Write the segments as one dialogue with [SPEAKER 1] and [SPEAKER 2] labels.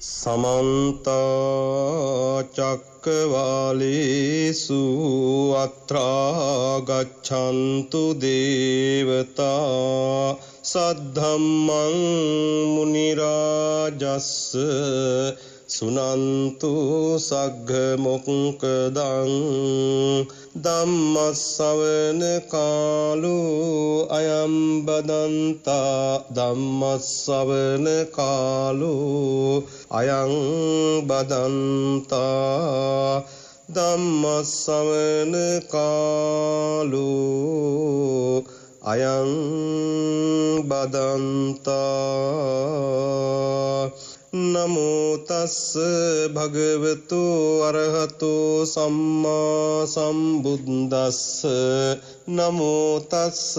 [SPEAKER 1] समन्त चक्रवालेषु अत्रा गच्छन्तु देवता सद्धम्मं मुनिराजस्य सुनन्तु सग्गमुक्तदं धम्मश्रवण कालो अयं बदन्ता धम्मश्रवण कालो अयं बदन्ता धम्मश्रवण कालो अयं बदन्ता नमो तस् भगवतो अरहतो सम्मा सम्बुද්දස්ස नमो तस्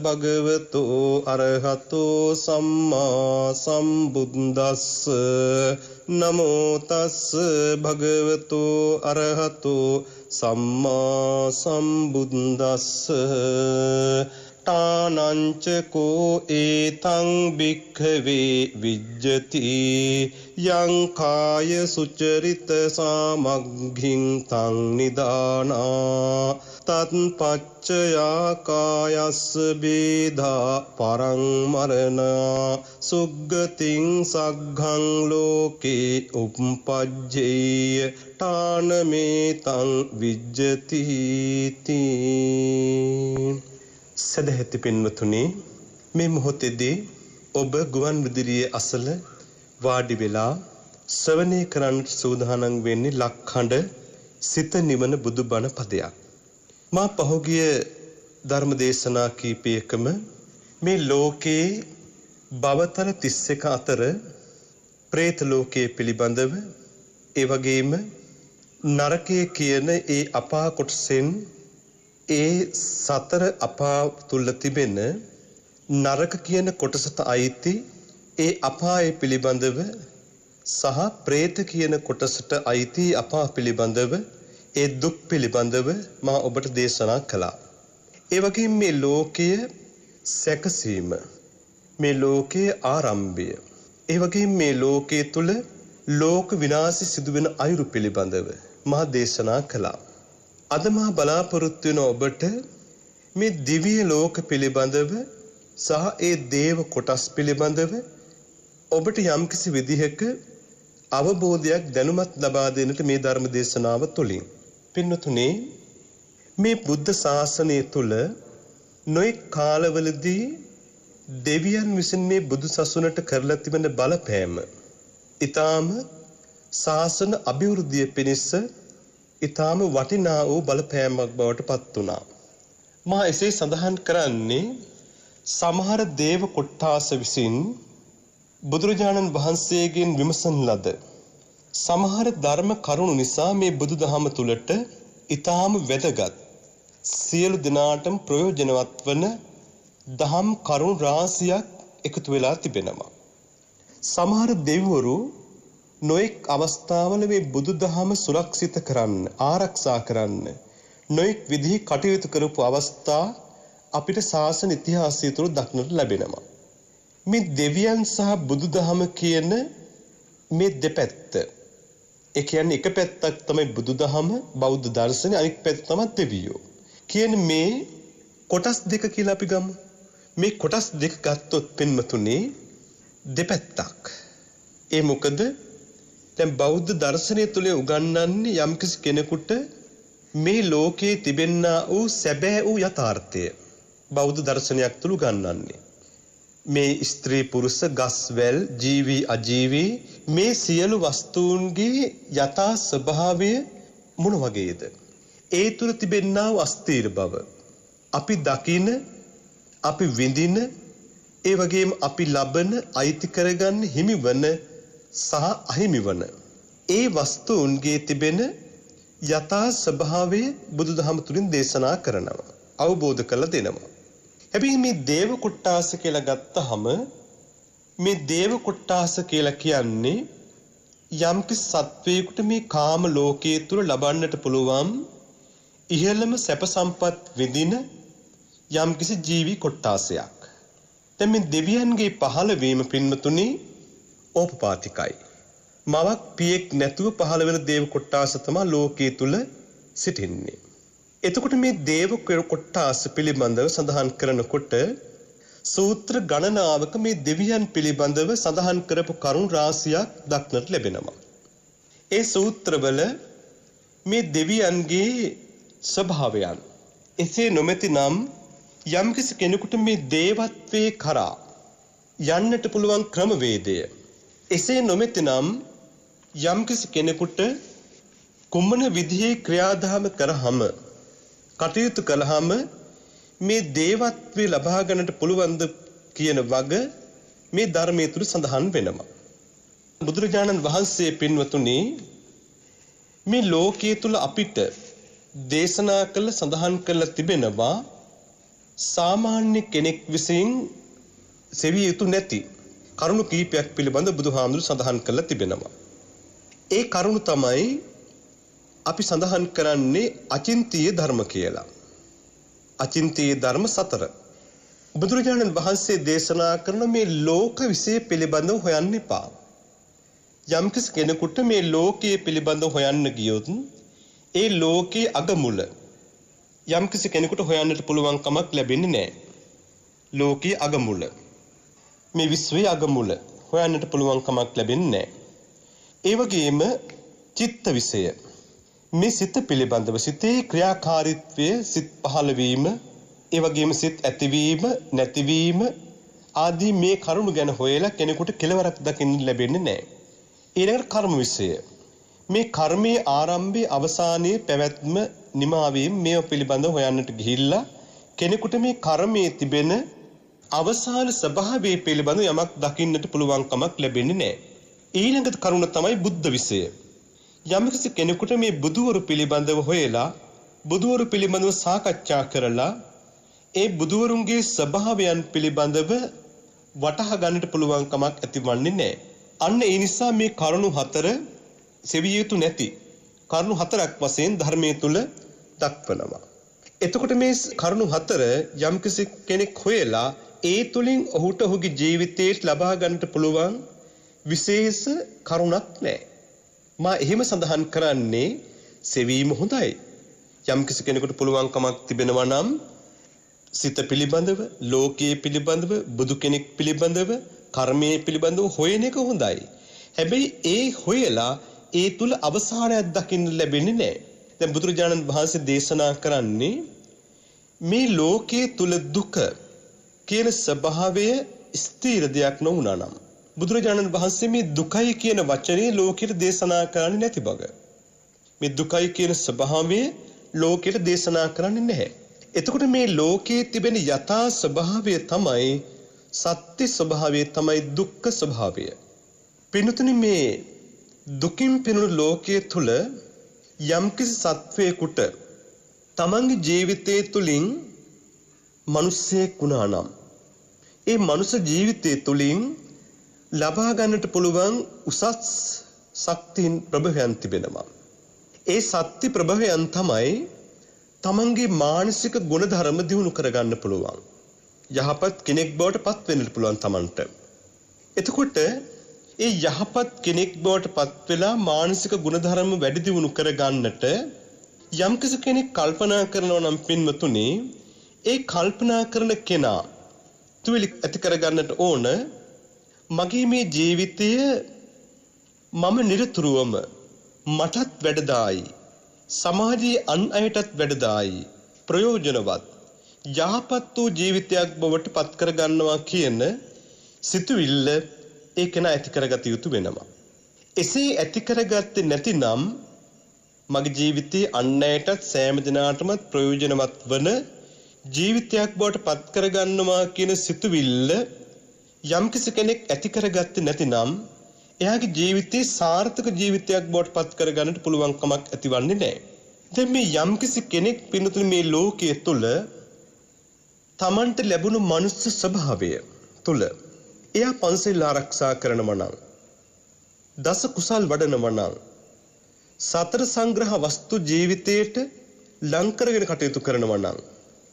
[SPEAKER 1] भगवतो अरहतो सम्मा सम्बुද්දස්ස नमो तस् भगवतो अरहतो सम्मा सम्बුද්දස්ස තානංච කෝ ඒතං භික්ඛවේ විජ්ජති යං කාය සුචරිත සාමග්ගින් තං නිදානා තත්පච්චයා කායස්ස බේධා පරං මරණා සුග්ගතින් සග්ගං ලෝකේ උප්පජ්ජේය තානමේ තං විජ්ජති තී. සදහැති පින්වතුනි, මේ මොහොතේදී ඔබ ගුවන් විදුලියේ අසල වාඩි වෙලා ශ්‍රවණය කරන්නට සූදානම් වෙන්නේ ලක්හඬ සිත නිවන බුදුබණ පදයක්. මා පහුගිය ධර්ම දේශනා කීපයකම මේ ලෝකේ භවතල 31 අතර പ്രേත ලෝකයේ පිළිබඳව ඒ වගේම නරකයේ කියන ඒ අපා කොටසෙන් ඒ සතර අපා තුල තිබෙන නරක කියන කොටසට අයිති ඒ අපාය පිළිබඳව සහ പ്രേත කියන කොටසට අයිති අපා පිළිබඳව ඒ දුක් පිළිබඳව මා ඔබට දේශනා කළා. ඒ වගේම මේ ලෝකයේ සැකසීම, මේ ලෝකයේ ආරම්භය, ඒ වගේම මේ ලෝකයේ තුල ලෝක විනාශය සිදුවෙන අයුරු පිළිබඳව මා දේශනා කළා. අද මා බලාපොරොත්තු වෙන ඔබට මේ දිව්‍ය ලෝක පිළිබඳව සහ ඒ දේව කොටස් පිළිබඳව ඔබට යම්කිසි විදිහක අවබෝධයක් දැනුමක් ලබා දෙන්නට මේ ධර්ම දේශනාව තුළින්. පින්වතුනි, මේ බුද්ධ ශාසනය තුල නොඑක් කාලවලදී දෙවියන් විසින් මේ බුදු සසුනට කරලා තිබෙන බලපෑම ඊටාම ශාසන අභිවෘද්ධිය පිණිස ඊටාම වටිනා වූ බලපෑමක් බවට පත් වුණා. මා එසේ සඳහන් කරන්නේ සමහර දේව කොට්ටාස විසින් බුදුරජාණන් වහන්සේගෙන් විමසන ලද සමහර ධර්ම කරුණු නිසා මේ බුදුදහම තුලට ඊටාම වැදගත් සියලු දිනාටම ප්‍රයෝජනවත් වන දහම් කරුණු රාශියක් එකතු වෙලා තිබෙනවා. සමහර දෙවිවරු නොඑක් අවස්ථාවල මේ බුදුදහම සුරක්ෂිත කරන්න, ආරක්ෂා කරන්න නොඑක් විදිහේ කටයුතු කරපු අවස්ථා අපිට ශාසන ඉතිහාසය තුළ දක්නට ලැබෙනවා. මේ දෙවියන් සහ බුදුදහම කියන මේ දෙපැත්ත, ඒ කියන්නේ එක පැත්තක් තමයි බුදුදහම බෞද්ධ දර්ශනය, අනෙක් පැත්ත තමයි දෙවියෝ කියන මේ කොටස් දෙක කියලා අපි ගමු. මේ කොටස් දෙක ගත්තොත් පින්වතුනි දෙපැත්තක්. ඒ මොකද දැන් බෞද්ධ දර්ශනය තුළ උගන්වන්නේ යම්කිසි කෙනෙකුට මේ ලෝකයේ තිබෙනා වූ සැබෑ වූ යථාර්ථය බෞද්ධ දර්ශනයක් තුළ උගන්වන්නේ. මේ ස්ත්‍රී පුරුෂ ගස්වැල් ජීවි අජීවි මේ සියලු වස්තුන්ගේ යථා ස්වභාවය මොන වගේද? ඒ තුළ තිබෙනා වූ අස්තීර බව අපි දකින, අපි විඳින, ඒ වගේම අපි ලබන, අයිති කරගන්න, හිමිවන සහ අහිමිවන ඒ වස්තුන්ගේ තිබෙන යථා ස්වභාවය බුදුදහම තුලින් දේශනා කරනවා, අවබෝධ කරලා දෙනවා. හැබැයි මේ දේව කොට්ටාස කියලා ගත්තහම මේ දේව කොට්ටාස කියලා කියන්නේ යම්කිසි සත්වයකට මේ කාම ලෝකයේ තුල ලබන්නට පුළුවන් ඉහළම සැප සම්පත් විඳින යම්කිසි ජීවි කොට්ටාසයක්. දැන් මේ දෙවියන්ගේ පහළ වීම පින්වතුනි ඕපපාතිකයි. මවක් පියෙක් නැතුව පහළ වෙන දේව කොට්ටාස තමයි ලෝකයේ තුල සිටින්නේ. එතකොට මේ දේව කොට්ටාස පිළිබඳව සඳහන් කරනකොට සූත්‍ර ගණනාවක මේ දෙවියන් පිළිබඳව සඳහන් කරපු කරුණු රාශියක් දක්නට ලැබෙනවා. ඒ සූත්‍රවල මේ දෙවියන්ගේ ස්වභාවයන් එසේ නොමැතිනම් යම්කිසි කෙනෙකුට මේ දේවත්වයේ කරා යන්නට පුළුවන් ක්‍රමවේදය එසේ නොමැතිනම් යම්කිසි කෙනෙකුට කුමන විදිහේ ක්‍රියාදාම කරාම කටයුතු කළාම මේ දේවත්වයේ ලබා ගන්නට පුළුවන්ද කියන වග මේ ධර්මයේ තුල සඳහන් වෙනවා. බුදුරජාණන් වහන්සේ පින්වතුනි මේ ලෝකයේ තුල අපිට දේශනා කළ සඳහන් කළ තිබෙනවා සාමාන්‍ය කෙනෙක් විසින් සෙවිය යුතු නැති කරුණු කීපයක් පිළිබඳ බුදුහාමුදුරු සඳහන් කළා තිබෙනවා. ඒ කරුණු තමයි අපි සඳහන් කරන්නේ අචින්තීය ධර්ම කියලා. අචින්තීය ධර්ම 4. බුදුරජාණන් වහන්සේ දේශනා කරන මේ ලෝක විශ්ය පිළිබඳව හොයන්න එපා. යම්කිසි කෙනෙකුට මේ ලෝකයේ පිළිබඳව හොයන්න ගියොත් ඒ ලෝකයේ අගමුල යම්කිසි කෙනෙකුට හොයන්නට පුළුවන් කමක් ලැබෙන්නේ නැහැ. ලෝකයේ අගමුල මේ විශ්වයේ අගමුල හොයන්නට පුළුවන් කමක් ලැබෙන්නේ නැහැ. ඒ වගේම චිත්ත විෂය මේ සිත පිළිබඳව සිතේ ක්‍රියාකාරීත්වය සිත් පහළ වීම ඒ වගේම සිත් ඇතිවීම නැතිවීම ආදී මේ කරුණු ගැන හොයලා කෙනෙකුට කෙලවරක් දකින්න ලැබෙන්නේ නැහැ. ඊළඟට කර්ම විෂය මේ කර්මයේ ආරම්භයේ අවසානයේ පැවැත්ම නිමාවීම මේ පිළිබඳව හොයන්නට ගිහිල්ලා කෙනෙකුට මේ කර්මයේ තිබෙන අවසාන ස්වභාවය පිළිබඳව යමක් දකින්නට පුළුවන් කමක් ලැබෙන්නේ නැහැ. ඊළඟ කරුණ තමයි බුද්ධ විෂය. යම්කිසි කෙනෙකුට මේ බුදුවරු පිළිබඳව හොයලා බුදුවරු පිළිබඳව සාකච්ඡා කරලා ඒ බුදුවරුන්ගේ ස්වභාවයන් පිළිබඳව වටහා ගන්නට පුළුවන් කමක් ඇතිවන්නේ නැහැ. අන්න ඒ නිසා මේ කරුණු 4 සෙවිය යුතු නැති කරුණු 4ක් වශයෙන් ධර්මයේ තුල දක්වනවා. එතකොට මේ කරුණු 4 යම්කිසි කෙනෙක් හොයලා ඒ තුලින් ඔහුට ඔහුගේ ජීවිතයේ ලබා ගන්නට පුළුවන් විශේෂ කරුණක් නැහැ. මා එහෙම සඳහන් කරන්නේ සෙවීම හොඳයි. යම්කිසි කෙනෙකුට පුළුවන් කමක් තිබෙනවා නම් සිත පිළිබඳව, ලෝකයේ පිළිබඳව, බුදු කෙනෙක් පිළිබඳව, කර්මයේ පිළිබඳව හොයන එක හොඳයි. හැබැයි ඒ හොයලා ඒ තුල අවසානයක් දකින්න ලැබෙන්නේ නැහැ. දැන් බුදුරජාණන් වහන්සේ දේශනා කරන්නේ මේ ලෝකයේ තුල දුක කියන ස්වභාවය ස්ථිර දෙයක් නොවුනා නම් බුදුරජාණන් වහන්සේ මේ දුකයි කියන වචනේ ලෝකෙට දේශනා කරන්නේ නැති බව. මේ දුකයි කියන ස්වභාවය ලෝකෙට දේශනා කරන්නේ නැහැ. එතකොට මේ ලෝකයේ තිබෙන යථා ස්වභාවය තමයි සත්‍ය ස්වභාවය තමයි දුක්ඛ ස්වභාවය. පින්තුනි මේ දුකින් පිරුණු ලෝකයේ තුල යම්කිසි සත්වයකට තමන්ගේ ජීවිතය තුලින් මිනිස්සෙක් වුණා නම් ඒ මනුෂ්‍ය ජීවිතය තුලින් ලබා ගන්නට පුළුවන් උසස් ශක්තියින් ප්‍රභවයන් තිබෙනවා. ඒ ශක්ති ප්‍රභවයන් තමයි තමන්ගේ මානසික ගුණධර්ම දියුණු කරගන්න පුළුවන්. යහපත් කෙනෙක් බවට පත් වෙන්නට පුළුවන් තමන්ට. එතකොට ඒ යහපත් කෙනෙක් බවට පත් වෙලා මානසික ගුණධර්ම වැඩි දියුණු කරගන්නට යම්කිසි කෙනෙක් කල්පනා කරනවා නම් පින්වතුනි ඒ කල්පනා කරන කෙනා තුවිලි ඇති කරගන්නට ඕන මගේ මේ ජීවිතය මම නිරතුරුවම මටත් වැඩදායි සමාජයේ අන් අයටත් වැඩදායි ප්‍රයෝජනවත් යහපත් වූ ජීවිතයක් බවට පත් කරගන්නවා කියන සිතුවිල්ල ඒ කෙනා ඇති කරගත යුතු වෙනවා. එසේ ඇති කරගත්තේ නැතිනම් මගේ ජීවිතයේ අන් අයටත් සෑම දිනාටම ප්‍රයෝජනවත් වන ජීවිතයක් බවට පත් කරගන්නවා කියන සිතුවිල්ල යම්කිසි කෙනෙක් ඇති කරගත්තේ නැතිනම් එයාගේ ජීවිතේ සාර්ථක ජීවිතයක් බවට පත් කරගන්නට පුළුවන් කමක් ඇතිවන්නේ නැහැ. දැන් මේ යම්කිසි කෙනෙක් පින්නතුනේ මේ ලෝකයේ තුල තමන්ට ලැබුණු මනුස්ස ස්වභාවය තුල එයා පන්සල් ආරක්ෂා කරනවා නම් දස කුසල් වඩනවා නම් සතර සංග්‍රහ වස්තු ජීවිතයට ලං කරගෙන කටයුතු කරනවා නම්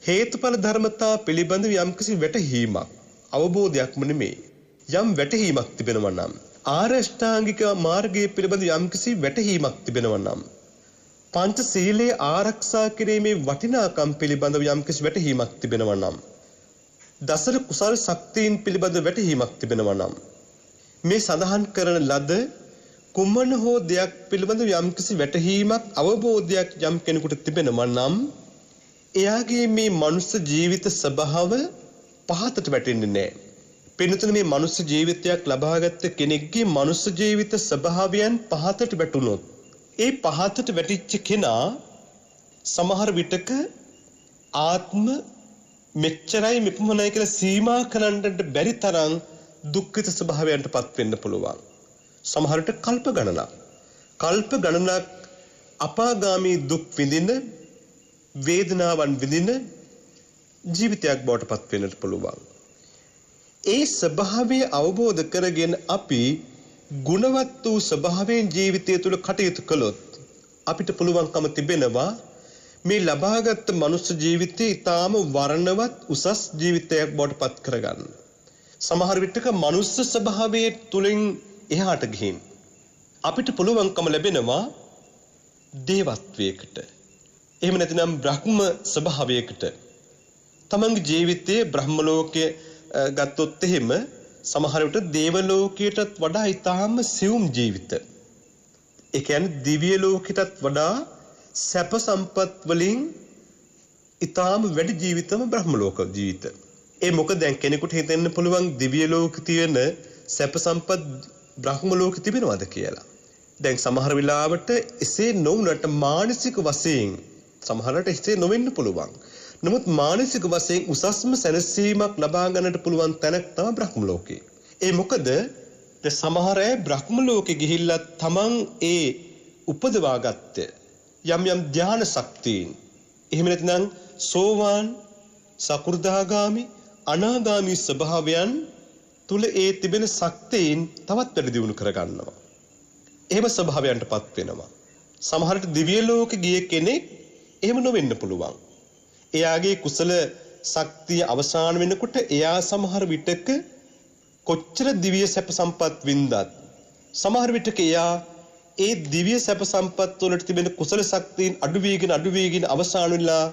[SPEAKER 1] හේතුඵල ධර්මතා පිළිබඳව යම්කිසි වැටහීමක් අවබෝධයක්ම නෙමෙයි යම් වැටහීමක් තිබෙනවා නම් ආරෂ්ඨාංගික මාර්ගයේ පිළිබඳ යම්කිසි වැටහීමක් තිබෙනවා නම් පංච සීලයේ ආරක්ෂා කිරීමේ වටිනාකම් පිළිබඳව යම්කිසි වැටහීමක් තිබෙනවා නම් දසර කුසල් ශක්තියින් පිළිබඳ වැටහීමක් තිබෙනවා නම් මේ සඳහන් කරන ලද කුමන හෝ දෙයක් පිළිබඳව යම්කිසි වැටහීමක් අවබෝධයක් යම් කෙනෙකුට තිබෙනවා නම් එයාගේ මේ මනුස්ස ජීවිත ස්වභාව පහතට වැටෙන්නේ නැහැ. පින්නතුනේ මේ මනුස්ස ජීවිතයක් ලබාගත් කෙනෙක්ගේ මනුස්ස ජීවිත ස්වභාවයන් පහතට වැටුනොත් ඒ පහතට වැටිච්ච කෙනා සමහර විටක ආත්ම මෙච්චරයි මෙපමණයි කියලා සීමා කරන්නට බැරි තරම් දුක්ඛිත ස්වභාවයන්ටපත් වෙන්න පුළුවන්. සමහර විට කල්ප ගණනක් අපාගාමී දුක් විඳින වේදනාවන් විඳින ජීවිතයක් බවට පත් වෙන්නට පුළුවන්. ඒ ස්වභාවය අවබෝධ කරගෙන අපි ගුණවත් වූ ස්වභාවයෙන් ජීවිතය තුළ කටයුතු කළොත් අපිට පුළුවන්කම තිබෙනවා මේ ලබාගත් මනුෂ්‍ය ජීවිතය ඊටාම වර්ණවත් උසස් ජීවිතයක් බවට පත් කරගන්න. සමහර විටක මනුෂ්‍ය ස්වභාවයේ තුලින් එහාට ගිහින් අපිට පුළුවන්කම ලැබෙනවා දේවත්වයකට. එහෙම නැතිනම් බ්‍රහ්ම ස්වභාවයකට. තමන්ගේ ජීවිතයේ බ්‍රහ්ම ලෝකයේ ගත්තොත් එහෙම සමහර විට දේව ලෝකයටත් වඩා ඊටාම සියුම් ජීවිත. ඒ කියන්නේ දිව්‍ය ලෝකයටත් වඩා සැප සම්පත් වලින් ඊටාම වැඩි ජීවිතම බ්‍රහ්ම ලෝක ජීවිත. ඒ මොකද දැන් කෙනෙකුට හිතෙන්න පුළුවන් දිව්‍ය ලෝක තියෙන සැප සම්පත් බ්‍රහ්ම ලෝක තිබෙනවද කියලා. දැන් සමහර වෙලාවට එසේ නොවුනට මානසික වශයෙන් සමහරට එසේ නොවෙන්න පුළුවන්. නමුත් මානසික වශයෙන් උසස්ම සැනසීමක් ලබා ගන්නට පුළුවන් තැනක් තමයි බ්‍රහ්ම ලෝකේ. ඒ මොකද සමහර අය බ්‍රහ්ම ලෝකෙ ගිහිල්ලා තමන් ඒ උපදවාගත්ත යම් යම් ධාන ශක්තියින් එහෙම නැත්නම් සෝවාන් සකු르දාගාමි අනාගාමි ස්වභාවයන් තුල ඒ තිබෙන ශක්තියින් තවත් වැඩි දියුණු කරගන්නවා. එහෙම ස්වභාවයන්ටපත් වෙනවා. සමහරට දිව්‍ය ලෝකෙ ගිය කෙනෙක් එහෙම නොවෙන්න පුළුවන්. එයාගේ කුසල ශක්තිය අවසන් වෙනකොට එයා සමහර විටක කොච්චර දිව්‍ය සැප සම්පත් වින්දත් සමහර විටක එයා ඒ දිව්‍ය සැප සම්පත් වලට තිබෙන කුසල ශක්තියින් අඩු වීගෙන අවසන් වෙලා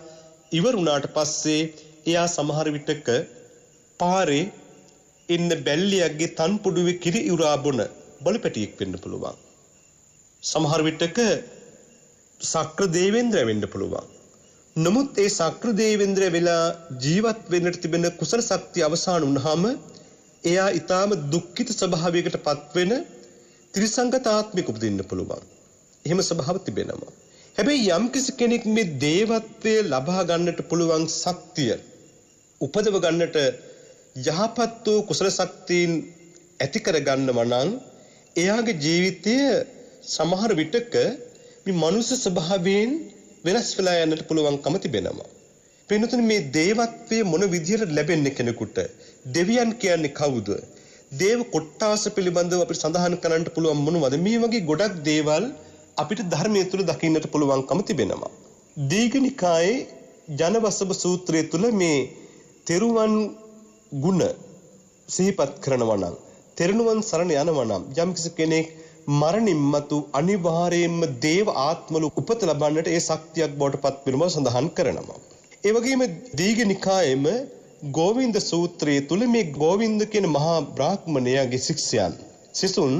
[SPEAKER 1] ඉවර වුණාට පස්සේ එයා සමහර විටක පාරේ ඉන්න බැල්ලියක්ගේ තන් පුඩුවේ කිරි උරා බොන බලපැටියෙක් වෙන්න පුළුවන්. සමහර විටක සක්‍ර දේවේන්ද්‍ර වෙන්න පුළුවන්. නමුත් ඒ සක්‍ර දේවේන්ද්‍ර වෙලා ජීවත් වෙන්නට තිබෙන කුසල ශක්තිය අවසන් වුණාම එයා ඊටාම දුක්ඛිත ස්වභාවයකටපත් වෙන ත්‍රිසංගත ආත්මික උපදින්න පුළුවන්. එහෙම ස්වභාව තිබෙනවා. හැබැයි යම් කෙනෙක් මේ දේවත්වයේ ලබා ගන්නට පුළුවන් ශක්තිය උපදව ගන්නට යහපත් වූ කුසල ශක්තියින් ඇති කර ගන්නව නම් එයාගේ ජීවිතය සමහර විටක මේ මනුෂ්‍ය ස්වභාවයෙන් වෙනස් වෙලා යන්නට පුළුවන්කම තිබෙනවා. වෙනතුනේ මේ දේවත්වයේ මොන විදිහට ලැබෙන්නේ කෙනෙකුට? දෙවියන් කියන්නේ කවුද? දේව කොට්ටාස පිළිබඳව අපිට සඳහන් කරන්න පුළුවන් මොනවද? මේ වගේ ගොඩක් දේවල් අපිට ධර්මයේ තුල දකින්නට පුළුවන්කම තිබෙනවා. දීඝනිකායේ ජනවසබ සූත්‍රය තුල මේ තෙරුවන් ගුණ සිහිපත් කරනවා නම් තෙරුවන් සරණ යනවා නම් යම්කිසි කෙනෙක් මරණින් මතු අනිවාර්යයෙන්ම දේව ආත්මවල උපත ලබන්නට ඒ ශක්තියක් බවට පත් වෙනව සඳහන් කරනවා. ඒ වගේම දීඝනිකායේම ගෝවින්ද සූත්‍රයේ තුල මේ ගෝවින්ද කියන මහා බ්‍රාහ්මණයාගේ ශිෂ්‍යයන් සිසුන්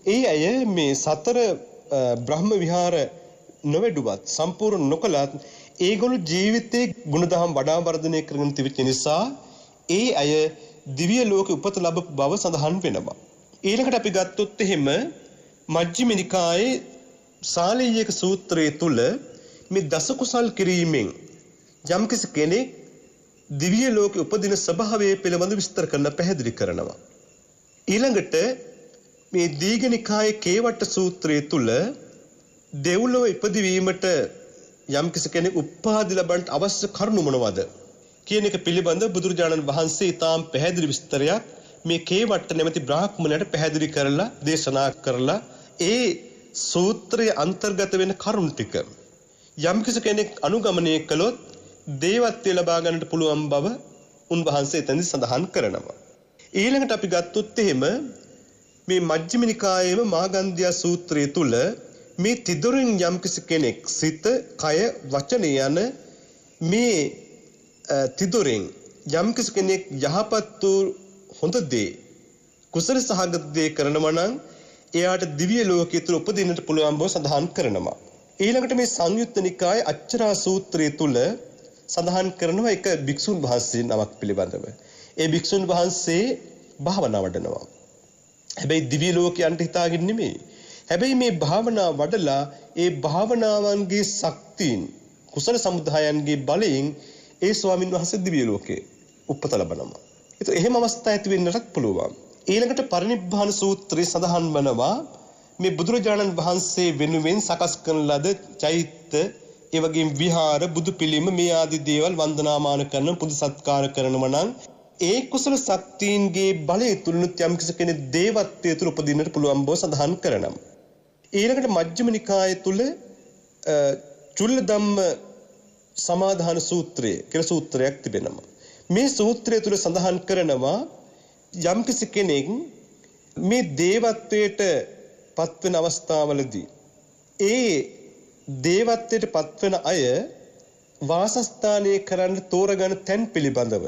[SPEAKER 1] ඒ අය මේ සතර බ්‍රහ්ම විහාර නොවැඩුවත් සම්පූර්ණ නොකලත් ඒගොල්ලෝ ජීවිතේ ගුණධම් වඩා වර්ධනය කරගෙන තිබෙච්ච නිසා ඒ අය දිව්‍ය ලෝකෙ උපත ලැබපු බව සඳහන් වෙනවා. ඊළඟට අපි ගත්තොත් එහෙම මජ්ක්‍ධිම නිකායේ සාලීයක සූත්‍රයේ තුල මේ දස කුසල් කිරීමෙන් යම්කිසි කෙනෙක් දිව්‍ය ලෝකෙ උපදින ස්වභාවය පිළිබඳ විස්තර කරන පැහැදිලි කරනවා. ඊළඟට මේ දීඝනිකායේ කේවට්ට සූත්‍රයේ තුල දෙව්ලොව ඉපදවීමට යම්කිසි කෙනෙක් උපාධි ලබන්නට අවශ්‍ය කරුණු මොනවද කියන එක පිළිබඳ බුදුරජාණන් වහන්සේ ඊටාම් පැහැදිලි විස්තරයක් මේ කේවට්ට නැමැති බ්‍රාහ්මණයට පැහැදිලි කරලා දේශනා කරලා ඒ සූත්‍රයේ අන්තර්ගත වෙන කරුණු ටික යම්කිසි කෙනෙක් අනුගමනය කළොත් දේවත්වය ලබා ගන්නට පුළුවන් බව උන්වහන්සේ එතනදි සඳහන් කරනවා. ඊළඟට අපි ගත්තොත් එහෙම මේ මජ්ක්‍ධිම නිකායේම මාගන්ධියා සූත්‍රය තුල මේ තිදොරින් යම්කිසි කෙනෙක් සිත, කය, වචන යන මේ තිදොරින් යම්කිසි කෙනෙක් යහපත් වූ හොඳ දේ, කුසල සහගත දේ කරනවා නම් එයාට දිව්‍ය ලෝකයේ තුල උපදින්නට පුළුවන් බව සඳහන් කරනවා. ඊළඟට මේ සංයුත්ත නිකායේ අච්චරා සූත්‍රය තුල සඳහන් කරනවා එක භික්ෂුන් වහන්සේ නමක් පිළිබඳව. ඒ භික්ෂුන් වහන්සේ භාවනා වඩනවා. හැබැයි දිව්‍ය ලෝකයන්ට හිතාගෙන නෙමෙයි. හැබැයි මේ භාවනා වඩලා ඒ භාවනාවන්ගේ ශක්තියින්, කුසල සමුදායන්ගේ බලයෙන් ඒ ස්වාමින් වහන්සේ දිව්‍ය ලෝකේ උපත ලබනවා. ඒත් එහෙම අවස්ථා ඇති වෙන්නටත් පුළුවන්. ඊළඟට පරිනිබ්බාන සූත්‍රයේ සඳහන් වනවා මේ බුදුරජාණන් වහන්සේ වෙනුවෙන් සකස් කරන ලද චෛත්‍ය, ඒ වගේම විහාර, බුදු පිළිම මේ ආදී දේවල් වන්දනාමාන කරන, පුදු සත්කාර කරනවා නම් ඒ කුසල ශක්තියින්ගේ බලය තුලනුත් යම් කෙනෙක් දේවත්වයේ තුල උපදින්නට පුළුවන් බව සඳහන් කරනවා. ඊළඟට මජ්ක්‍ධිම නිකායේ තුල චුල්ල ධම්ම සමාදාන සූත්‍රය කියලා සූත්‍රයක් තිබෙනවා. මේ සූත්‍රය තුල සඳහන් කරනවා යම් කෙනෙක් මේ දේවත්වයට පත්වෙන අවස්ථාවලදී ඒ දේවත්වයට පත්වෙන අය වාසස්ථානයේ කරන්න තෝරගන්න තැන් පිළිබඳව